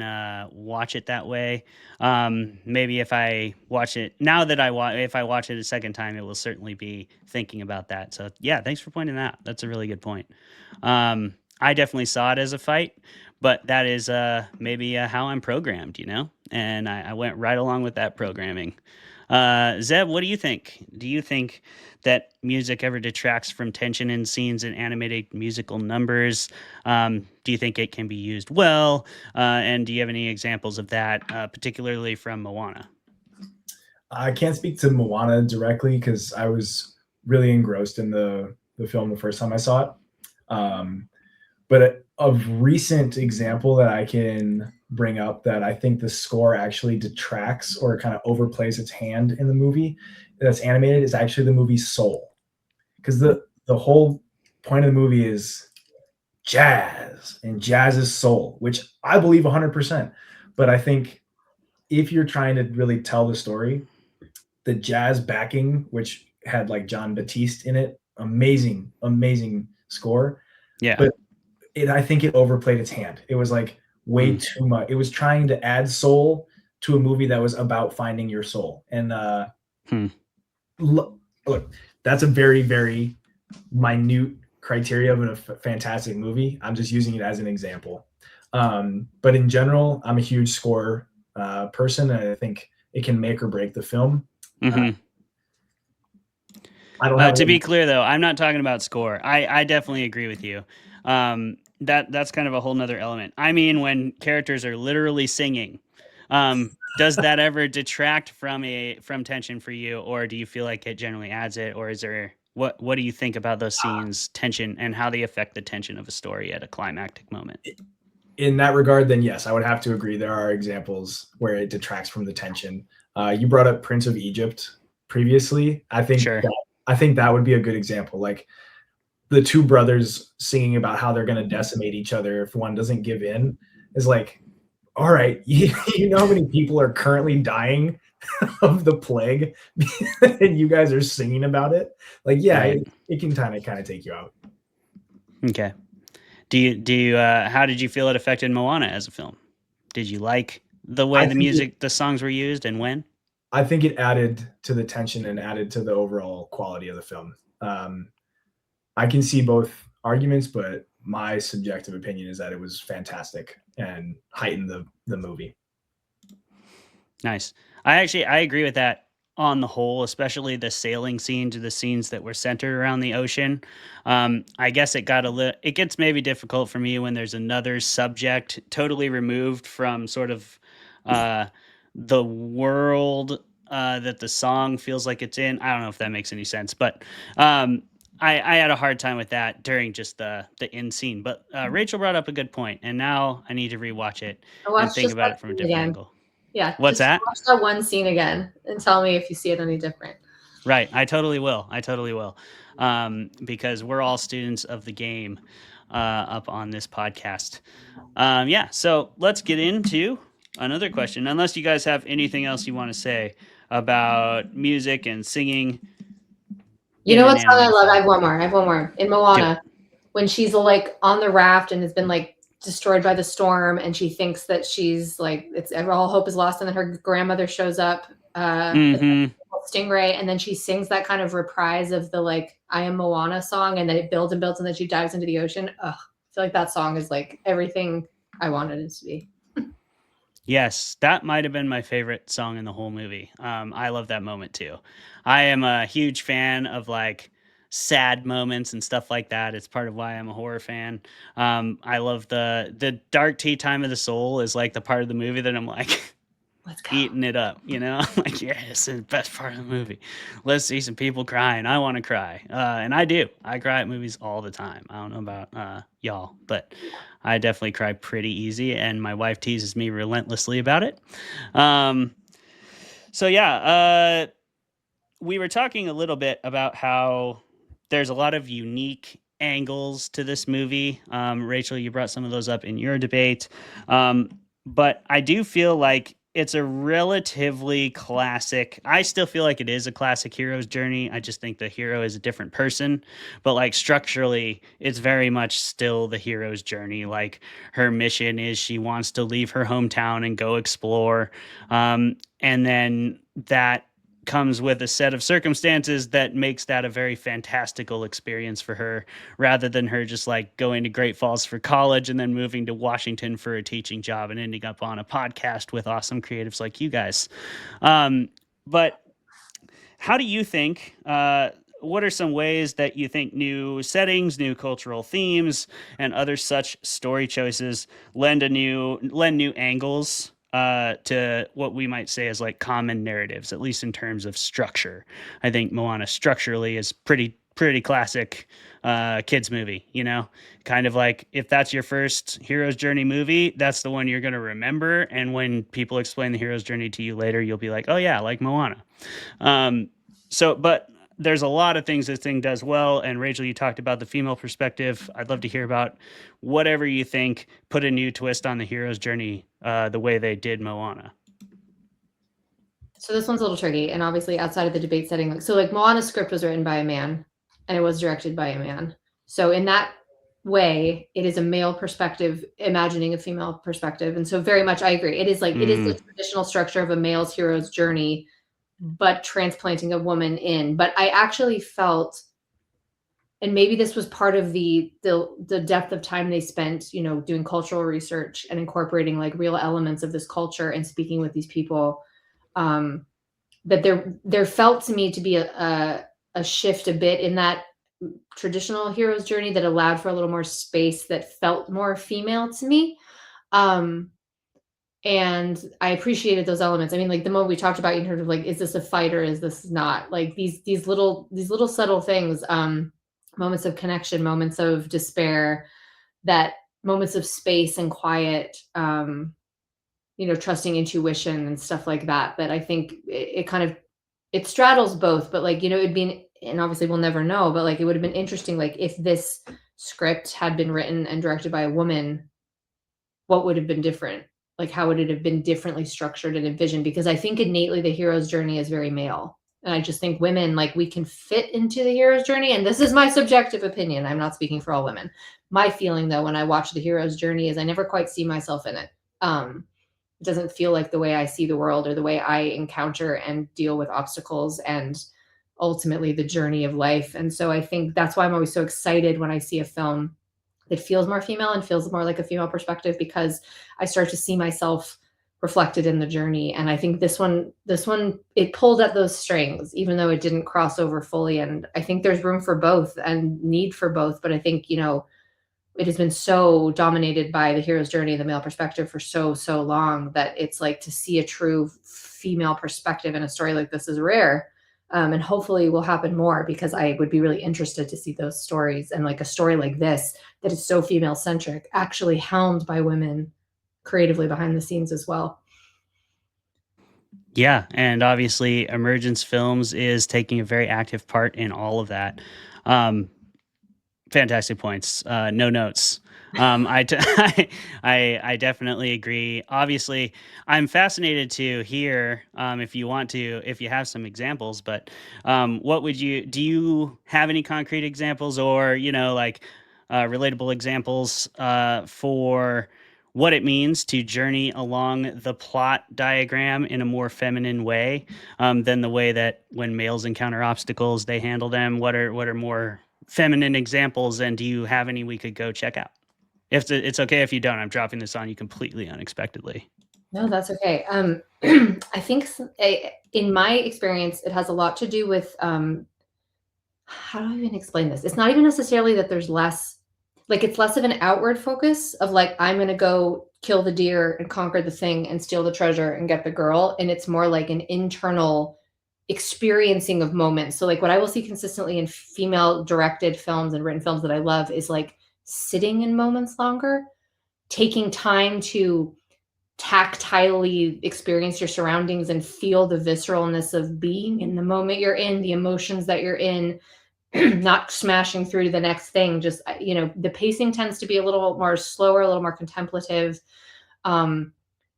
watch it that way. Maybe if I watch it now that if I watch it a second time, it will certainly be thinking about that. So yeah, thanks for pointing that out. That's a really good point. I definitely saw it as a fight, but that is maybe how I'm programmed, and I went right along with that programming. Zeb, what do you think? Do you think that music ever detracts from tension in scenes in animated musical numbers? Do you think it can be used well? And do you have any examples of that, particularly from Moana? I can't speak to Moana directly because I was really engrossed in the film the first time I saw it. But a recent example that I can bring up that I think the score actually detracts or kind of overplays its hand in the movie that's animated is actually the movie Soul. Because the whole point of the movie is jazz, and jazz is soul, which I believe 100%. But I think if you're trying to really tell the story, the jazz backing, which had like John Batiste in it, amazing score. Yeah. But I think it overplayed its hand. It was like way too much. It was trying to add soul to a movie that was about finding your soul. And look, that's a very, very minute criteria of a fantastic movie. I'm just using it as an example. But in general, I'm a huge score person, and I think it can make or break the film. I don't have to be clear, though, I'm not talking about score. I definitely agree with you. That's kind of a whole nother element. I mean, when characters are literally singing, does that ever detract from tension for you, or do you feel like it generally adds it, or is there what do you think about those scenes, tension, and how they affect the tension of a story at a climactic moment? In that regard, then yes, I would have to agree. There are examples where it detracts from the tension. You brought up Prince of Egypt previously. I think that would be a good example. Like the two brothers singing about how they're going to decimate each other if one doesn't give in is like, all right, you know how many people are currently dying of the plague and you guys are singing about it? Like, yeah, right. it can kind of take you out. Okay. Do you how did you feel it affected Moana as a film? Did you like the way the songs were used, and when? I think it added to the tension and added to the overall quality of the film. I can see both arguments, but my subjective opinion is that it was fantastic and heightened the movie. Nice. I agree with that on the whole, especially the sailing scenes or the scenes that were centered around the ocean. I guess it gets maybe difficult for me when there's another subject totally removed from sort of the world that the song feels like it's in. I don't know if that makes any sense, but I had a hard time with that during just the in scene. But Rachel brought up a good point, and now I need to rewatch it and think about it from a different angle. Yeah. What's that? Watch that one scene again and tell me if you see it any different. Right. I totally will. Because we're all students of the game up on this podcast. So let's get into another question, unless you guys have anything else you want to say about music and singing. You know what song I love? I have one more. In Moana, when she's like on the raft and has been like destroyed by the storm, and she thinks that she's like all hope is lost, and then her grandmother shows up, Stingray, and then she sings that kind of reprise of the like I Am Moana song, and then it builds and builds, and then she dives into the ocean. Ugh, feel like that song is like everything I wanted it to be. Yes, that might have been my favorite song in the whole movie. I love that moment too. I am a huge fan of like sad moments and stuff like that. It's part of why I'm a horror fan. I love the dark tea time of the soul is like the part of the movie that I'm like eating it up, you know? I'm like, yes, this is the best part of the movie. Let's see some people crying. I want to cry. And I do. I cry at movies all the time. I don't know about y'all, but I definitely cry pretty easy, and my wife teases me relentlessly about it. So yeah, we were talking a little bit about how there's a lot of unique angles to this movie. Rachel, you brought some of those up in your debate. But I do feel like it's a relatively classic. I still feel like it is a classic hero's journey. I just think the hero is a different person, but like structurally, it's very much still the hero's journey. Like her mission is she wants to leave her hometown and go explore. And then that comes with a set of circumstances that makes that a very fantastical experience for her, rather than her just like going to Great Falls for college and then moving to Washington for a teaching job and ending up on a podcast with awesome creatives like you guys. But how do you think, what are some ways that you think new settings, new cultural themes, and other such story choices lend new angles to what we might say as like common narratives, at least in terms of structure? I think Moana structurally is pretty classic kids movie, you know, kind of like if that's your first hero's journey movie, that's the one you're going to remember. And when people explain the hero's journey to you later, you'll be like, oh yeah, like Moana. But there's a lot of things this thing does well. And Rachel, you talked about the female perspective. I'd love to hear about whatever you think put a new twist on the hero's journey the way they did Moana. So this one's a little tricky, and obviously outside of the debate setting. So like Moana's script was written by a man and it was directed by a man. So in that way, it is a male perspective imagining a female perspective. And so very much I agree. It is like it is the traditional structure of a male's hero's journey, but transplanting a woman in. But I actually felt, and maybe this was part of the depth of time they spent, you know, doing cultural research and incorporating like real elements of this culture and speaking with these people, that there felt to me to be a shift a bit in that traditional hero's journey that allowed for a little more space that felt more female to me. And I appreciated those elements. I mean, like the moment we talked about in terms of like, is this a fight or is this not? Like these little subtle things, moments of connection, moments of despair, that moments of space and quiet, you know, trusting intuition and stuff like that. That I think it kind of, it straddles both, but like, you know, it'd be, and obviously we'll never know, but like, it would have been interesting. Like if this script had been written and directed by a woman, what would have been different? Like, how would it have been differently structured and envisioned? Because I think innately the hero's journey is very male. And I just think women, like we can fit into the hero's journey. And this is my subjective opinion. I'm not speaking for all women. My feeling though, when I watch the hero's journey is I never quite see myself in it. It doesn't feel like the way I see the world or the way I encounter and deal with obstacles and ultimately the journey of life. And so I think that's why I'm always so excited when I see a film that feels more female and feels more like a female perspective, because I start to see myself reflected in the journey. And I think this one, it pulled at those strings, even though it didn't cross over fully. And I think there's room for both and need for both. But I think, you know, it has been so dominated by the hero's journey, the male perspective for so long that it's like to see a true female perspective in a story like this is rare. And hopefully will happen more, because I would be really interested to see those stories, and like a story like this that is so female centric, actually helmed by women creatively behind the scenes as well. Yeah, and obviously Emergence Films is taking a very active part in all of that. Fantastic points. No notes. I definitely agree. Obviously, I'm fascinated to hear if you have some examples, but do you have any concrete examples or, you know, like relatable examples for what it means to journey along the plot diagram in a more feminine way than the way that when males encounter obstacles, they handle them? What are more feminine examples, and do you have any we could go check out? If it's okay if you don't, I'm dropping this on you completely unexpectedly. No, that's okay. I think in my experience, it has a lot to do with how do I even explain this? It's not even necessarily that there's less, like it's less of an outward focus of like, I'm going to go kill the deer and conquer the thing and steal the treasure and get the girl. And it's more like an internal experiencing of moments. So like what I will see consistently in female directed films and written films that I love is like sitting in moments longer, taking time to tactilely experience your surroundings and feel the visceralness of being in the moment you're in, the emotions that you're in, not smashing through to the next thing. Just, the pacing tends to be a little more slower, a little more contemplative.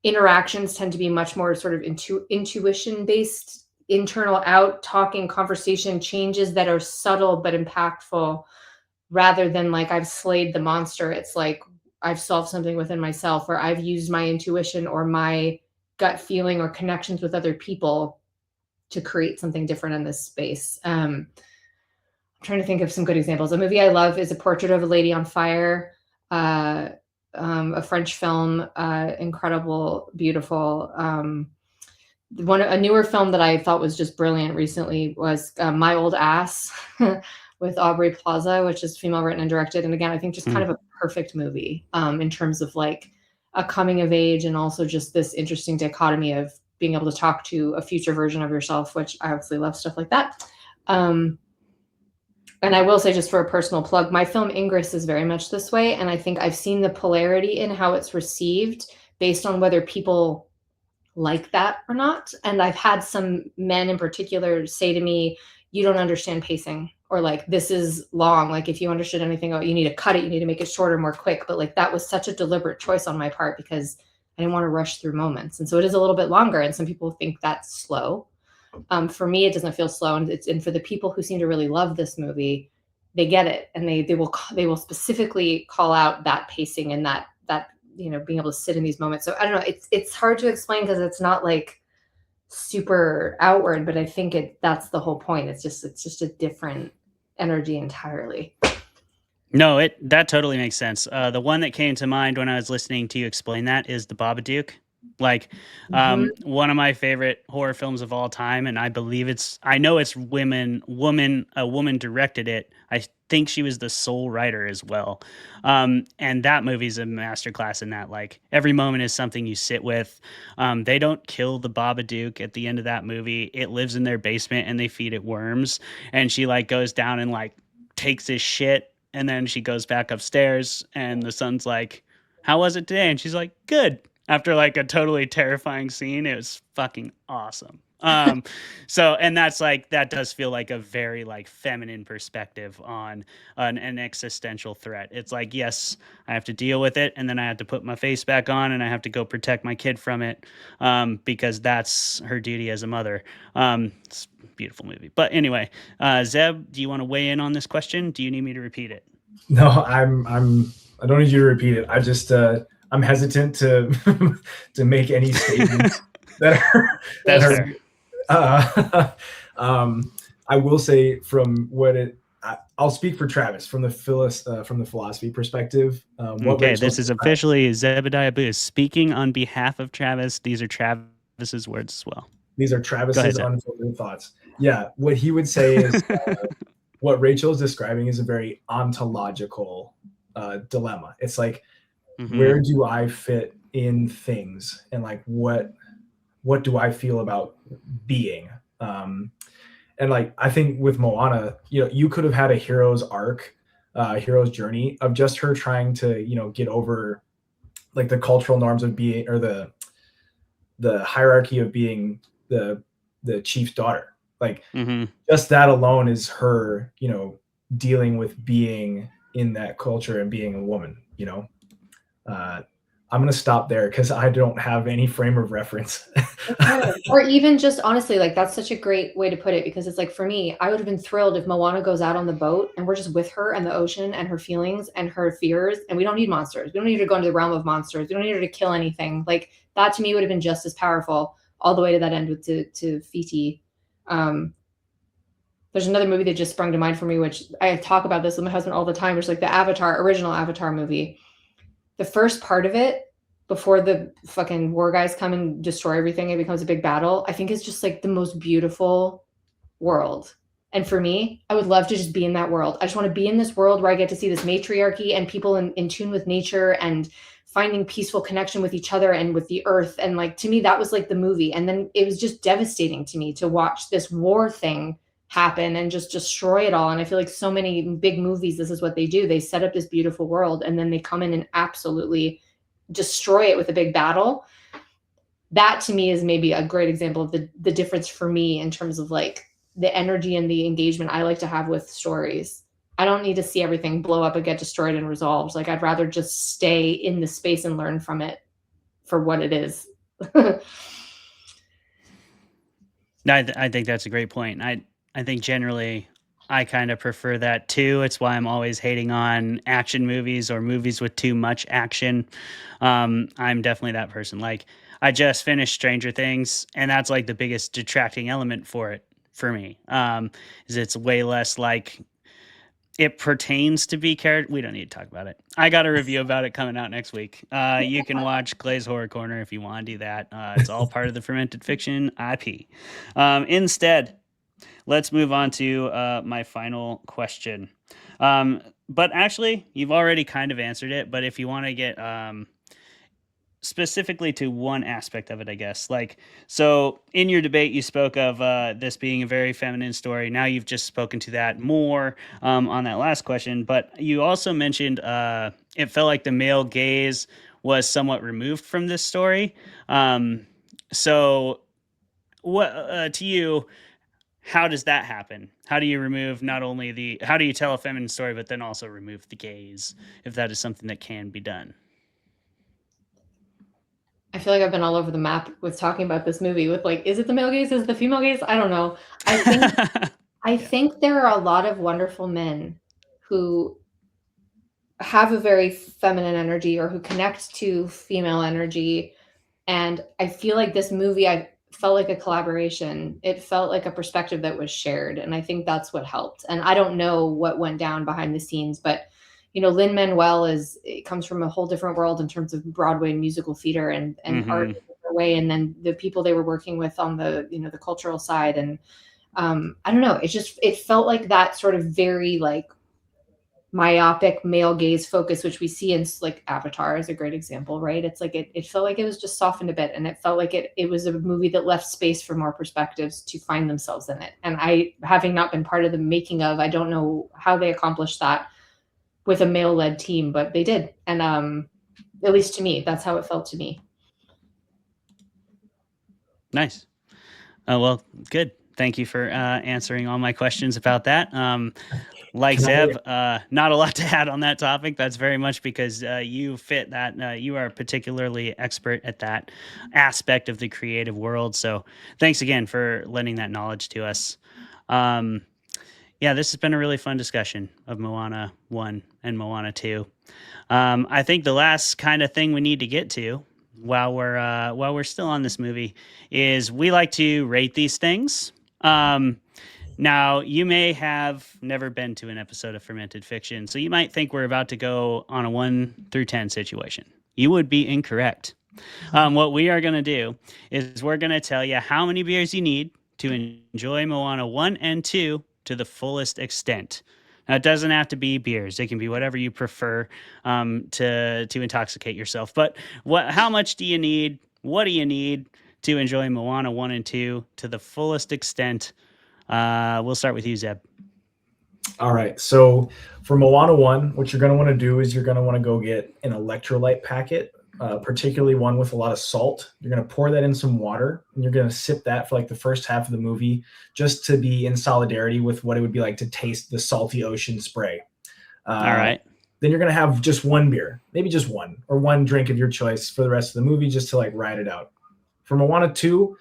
Interactions tend to be much more sort of intuition based, internal out talking conversation, changes that are subtle but impactful, rather than like I've slayed the monster. It's like I've solved something within myself, or I've used my intuition or my gut feeling or connections with other people to create something different in this space. I'm trying to think of some good examples. A movie I love is A Portrait of a Lady on Fire, a French film, incredible, beautiful. A newer film that I thought was just brilliant recently was My Old Ass with Aubrey Plaza, which is female written and directed. And again, I think just kind of a perfect movie in terms of like a coming of age and also just this interesting dichotomy of being able to talk to a future version of yourself, which I obviously love stuff like that. And I will say, just for a personal plug, my film Ingress is very much this way. And I think I've seen the polarity in how it's received based on whether people like that or not. And I've had some men in particular say to me, you don't understand pacing, or like, this is long. Like if you understood anything, you need to cut it. You need to make it shorter, more quick. But like, that was such a deliberate choice on my part because I didn't want to rush through moments. And so it is a little bit longer. And some people think that's slow. For me, it doesn't feel slow. And for the people who seem to really love this movie, they get it. And they will specifically call out that pacing and that, being able to sit in these moments. So I don't know, it's hard to explain because it's not like super outward, but I think that's the whole point. It's just a different energy entirely. No, that totally makes sense. The one that came to mind when I was listening to you explain that is The Babadook. Like one of my favorite horror films of all time, and I believe I know it's a woman directed it. I think she was the sole writer as well. And that movie's a masterclass in that. Like every moment is something you sit with. They don't kill the Babadook at the end of that movie. It lives in their basement and they feed it worms. And she like goes down and like takes his shit, and then she goes back upstairs and the son's like, how was it today? And she's like, good. After like a totally terrifying scene, it was fucking awesome. So, and that does feel like a very like feminine perspective on an existential threat. It's like, yes, I have to deal with it, and then I have to put my face back on, and I have to go protect my kid from it, because that's her duty as a mother. It's a beautiful movie. But anyway, Zeb, do you want to weigh in on this question? Do you need me to repeat it? No, I don't need you to repeat it. I just I'm hesitant to to make any statements that are I will say from I'll speak for Travis from the philosophy perspective. Okay, this is officially Zebediah Booth speaking on behalf of Travis. These are Travis's words as well. These are Travis's unfiltered thoughts. Yeah, what he would say is what Rachel is describing is a very ontological dilemma. It's like, where do I fit in things, and like what do I feel about being? And like I think with Moana, you could have had a hero's arc, hero's journey of just her trying to get over like the cultural norms of being, or the hierarchy of being the chief's daughter. Like just that alone is her dealing with being in that culture and being a woman. I'm going to stop there because I don't have any frame of reference. Or even just honestly, like that's such a great way to put it, because it's like, for me, I would have been thrilled if Moana goes out on the boat and we're just with her and the ocean and her feelings and her fears. And we don't need monsters. We don't need her to go into the realm of monsters. We don't need her to kill anything. Like that to me would have been just as powerful all the way to that end with to Fiti. There's another movie that just sprung to mind for me, which I talk about this with my husband all the time, which is like the original Avatar movie. the first part of it, before the fucking war guys come and destroy everything, it becomes a big battle. I think it's just like the most beautiful world. And for me, I would love to just be in that world. I just want to be in this world where I get to see this matriarchy and people in tune with nature and finding peaceful connection with each other and with the earth. And like, to me, that was like the movie. And then it was just devastating to me to watch this war thing happen and just destroy it all. And I feel like so many big movies, this is what they do. They set up this beautiful world and then they come in and absolutely destroy it with a big battle. That to me is maybe a great example of the difference for me in terms of like the energy and the engagement I like to have with stories. I don't need to see everything blow up and get destroyed and resolved. Like, I'd rather just stay in the space and learn from it for what it is. I think that's a great point. I think generally I kind of prefer that too. It's why I'm always hating on action movies or movies with too much action. I'm definitely that person. Like, I just finished Stranger Things, and that's like the biggest detracting element for me. Is it's way less like it pertains to be character. We don't need to talk about it. I got a review about it coming out next week. You can watch Clay's Horror Corner if you want to do that. It's all part of the Fermented Fiction IP. Instead, let's move on to my final question. But actually, you've already kind of answered it. But if you want to get specifically to one aspect of it, I guess. Like, so in your debate, you spoke of this being a very feminine story. Now you've just spoken to that more on that last question. But you also mentioned it felt like the male gaze was somewhat removed from this story. So what to you, how does that happen? How do you remove not only how do you tell a feminine story, but then also remove the gaze, if that is something that can be done? I feel like I've been all over the map with talking about this movie with like, is it the male gaze? Is it the female gaze? I don't know. I think there are a lot of wonderful men who have a very feminine energy or who connect to female energy. And I feel like this movie, I felt like a collaboration. It felt like a perspective that was shared. And I think that's what helped. And I don't know what went down behind the scenes, but you know, Lin-Manuel it comes from a whole different world in terms of Broadway and musical theater and art in a way. And then the people they were working with on the, you know, the cultural side. And I don't know, it felt like that sort of very like myopic male gaze focus, which we see in like Avatar is a great example, right? It's like, it felt like it was just softened a bit. And it felt like it was a movie that left space for more perspectives to find themselves in it. And I, having not been part of the making of, I don't know how they accomplished that with a male-led team, but they did. And at least to me, that's how it felt to me. Nice. Well, good. Thank you for answering all my questions about that. Like Zeb, not a lot to add on that topic. That's very much because you fit that. You are particularly expert at that aspect of the creative world. So thanks again for lending that knowledge to us. Yeah, this has been a really fun discussion of Moana 1 and Moana 2. I think the last kind of thing we need to get to while we're still on this movie is we like to rate these things. Now, you may have never been to an episode of Fermented Fiction, so you might think we're about to go on a 1 through 10 situation. You would be incorrect. What we are going to do is we're going to tell you how many beers you need to enjoy Moana 1 and 2 to the fullest extent. Now, it doesn't have to be beers. It can be whatever you prefer to intoxicate yourself. But how much do you need? What do you need to enjoy Moana 1 and 2 to the fullest extent? We'll start with you, Zeb. All right. So for Moana 1, what you're going to want to do is you're going to want to go get an electrolyte packet, particularly one with a lot of salt. You're going to pour that in some water, and you're going to sip that for like the first half of the movie, just to be in solidarity with what it would be like to taste the salty ocean spray. All right. Then you're going to have just one beer, maybe just one, or one drink of your choice for the rest of the movie, just to like ride it out. For Moana 2,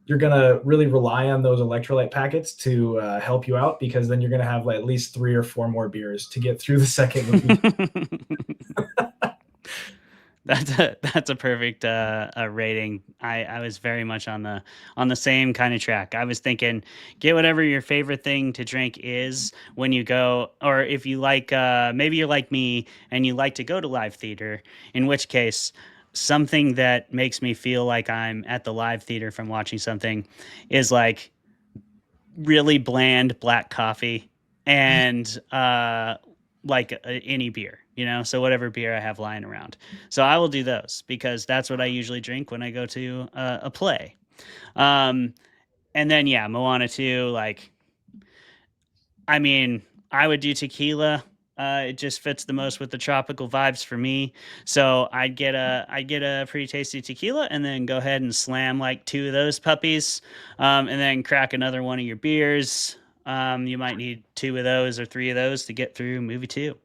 you're going to really rely on those electrolyte packets to help you out, because then you're going to have like at least 3 or 4 more beers to get through the second movie. That's a perfect rating. I was very much on the same kind of track. I was thinking, get whatever your favorite thing to drink is when you go, or if you like, maybe you're like me and you like to go to live theater, in which case something that makes me feel like I'm at the live theater from watching something is like really bland black coffee and like any beer, so whatever beer I have lying around. So I will do those because that's what I usually drink when I go to a play. And then, yeah, Moana 2, like, I mean, I would do tequila. It just fits the most with the tropical vibes for me. So I'd get a pretty tasty tequila and then go ahead and slam like 2 of those puppies, and then crack another one of your beers. You might need 2 of those or 3 of those to get through movie 2.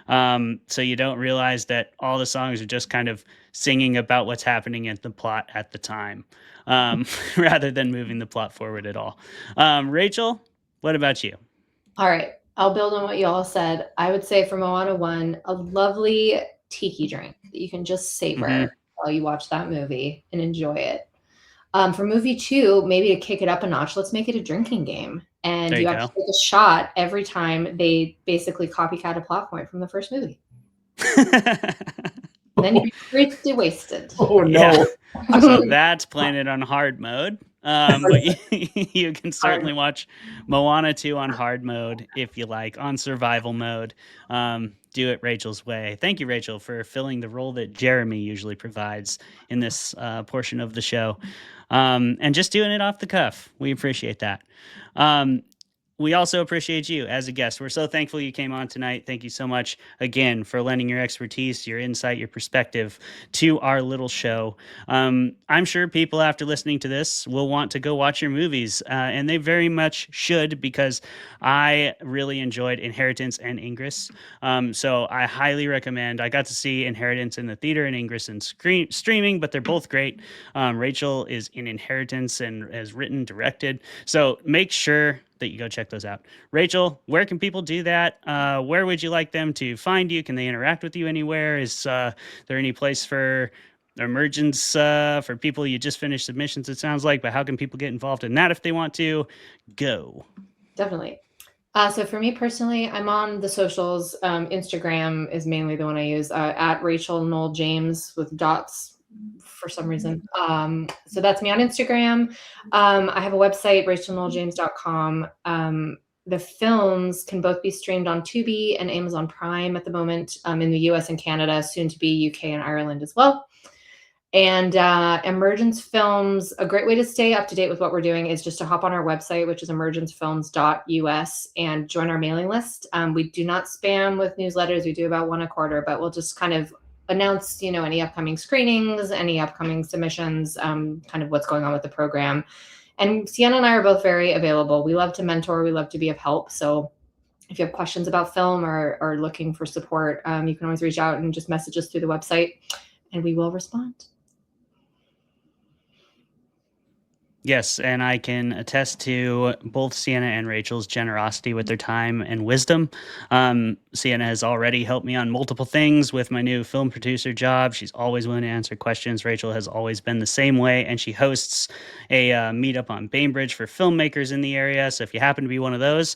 So you don't realize that all the songs are just kind of singing about what's happening in the plot at the time, rather than moving the plot forward at all. Rachel, what about you? All right. I'll build on what you all said. I would say for Moana 1, a lovely tiki drink that you can just savor while you watch that movie and enjoy it. For movie 2, maybe to kick it up a notch, let's make it a drinking game. And you have to take a shot every time they basically copycat a plot point from the first movie. And then you're pretty wasted. Oh, no. Yeah. So that's playing it on hard mode. But you can certainly watch Moana 2 on hard mode if you like, on survival mode. Do it Rachel's way. Thank you, Rachel, for filling the role that Jeremy usually provides in this portion of the show. And just doing it off the cuff. We appreciate that. We also appreciate you as a guest. We're so thankful you came on tonight. Thank you so much again for lending your expertise, your insight, your perspective to our little show. I'm sure people after listening to this will want to go watch your movies, and they very much should, because I really enjoyed Inheritance and Ingress. So I highly recommend. I got to see Inheritance in the theater and Ingress in streaming, but they're both great. Rachel is in Inheritance and has written, directed. So make sure that you go check those out. Rachel, where can people do that? Where would you like them to find you? Can they interact with you anywhere? Is there any place for Emergence for people you just finished submissions, it sounds like, but how can people get involved in that if they want to? Go. Definitely. So for me personally, I'm on the socials. Instagram is mainly the one I use, at Rachel Noll-James with dots for some reason. So that's me on Instagram. I have a website, rachelnolljames.com. The films can both be streamed on Tubi and Amazon Prime at the moment, in the US and Canada, soon to be UK and Ireland as well. And Emergence Films, a great way to stay up to date with what we're doing is just to hop on our website, which is emergencefilms.us, and join our mailing list. We do not spam with newsletters. We do about 1 a quarter, but we'll just kind of announce, any upcoming screenings, any upcoming submissions, kind of what's going on with the program. And Sienna and I are both very available. We love to mentor. We love to be of help. So if you have questions about film or looking for support, you can always reach out and just message us through the website, and we will respond. Yes, and I can attest to both Sienna and Rachel's generosity with their time and wisdom. Sienna has already helped me on multiple things with my new film producer job. She's always willing to answer questions. Rachel has always been the same way, and she hosts a meetup on Bainbridge for filmmakers in the area. So if you happen to be one of those,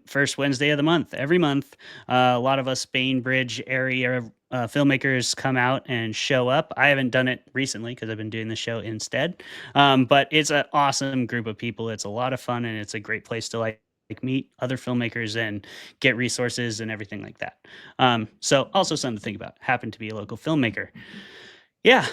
first Wednesday of the month, every month, a lot of us Bainbridge area filmmakers come out and show up. I haven't done it recently because I've been doing the show instead, but it's an awesome group of people. It's a lot of fun, and it's a great place to like meet other filmmakers and get resources and everything like that. So also something to think about. Happen to be a local filmmaker. Yeah.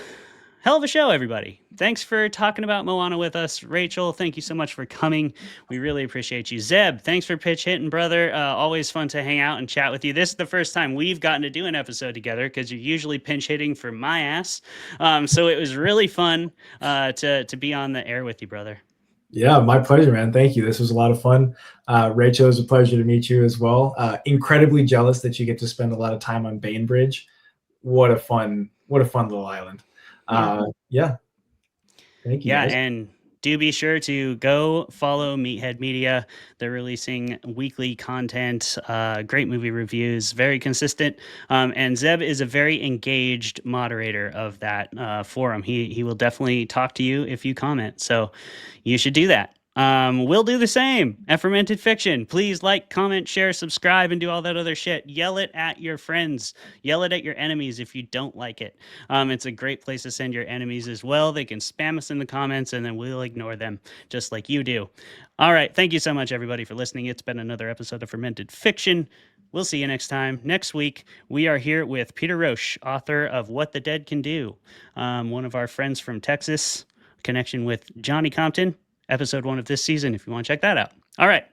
Hell of a show, everybody. Thanks for talking about Moana with us. Rachel, thank you so much for coming. We really appreciate you. Zeb, thanks for pitch hitting, brother. Always fun to hang out and chat with you. This is the first time we've gotten to do an episode together because you're usually pinch hitting for my ass. So it was really fun to be on the air with you, brother. Yeah, my pleasure, man. Thank you. This was a lot of fun. Rachel, it was a pleasure to meet you as well. Incredibly jealous that you get to spend a lot of time on Bainbridge. What a fun little island. Yeah. Thank you. Yeah, guys. and do be sure to go follow Meathead Media. They're releasing weekly content, great movie reviews, very consistent. And Zeb is a very engaged moderator of that forum. He will definitely talk to you if you comment. So you should do that. We'll do the same at Fermented Fiction. Please like, comment, share, subscribe, and do all that other shit. Yell it at your friends. Yell it at your enemies if you don't like it. It's a great place to send your enemies as well. They can spam us in the comments, and then we'll ignore them just like you do. All right. Thank you so much, everybody, for listening. It's been another episode of Fermented Fiction. We'll see you next time. Next week, we are here with Peter Roche, author of What the Dead Can Do. One of our friends from Texas, connection with Johnny Compton. Episode 1 of this season, if you want to check that out. All right.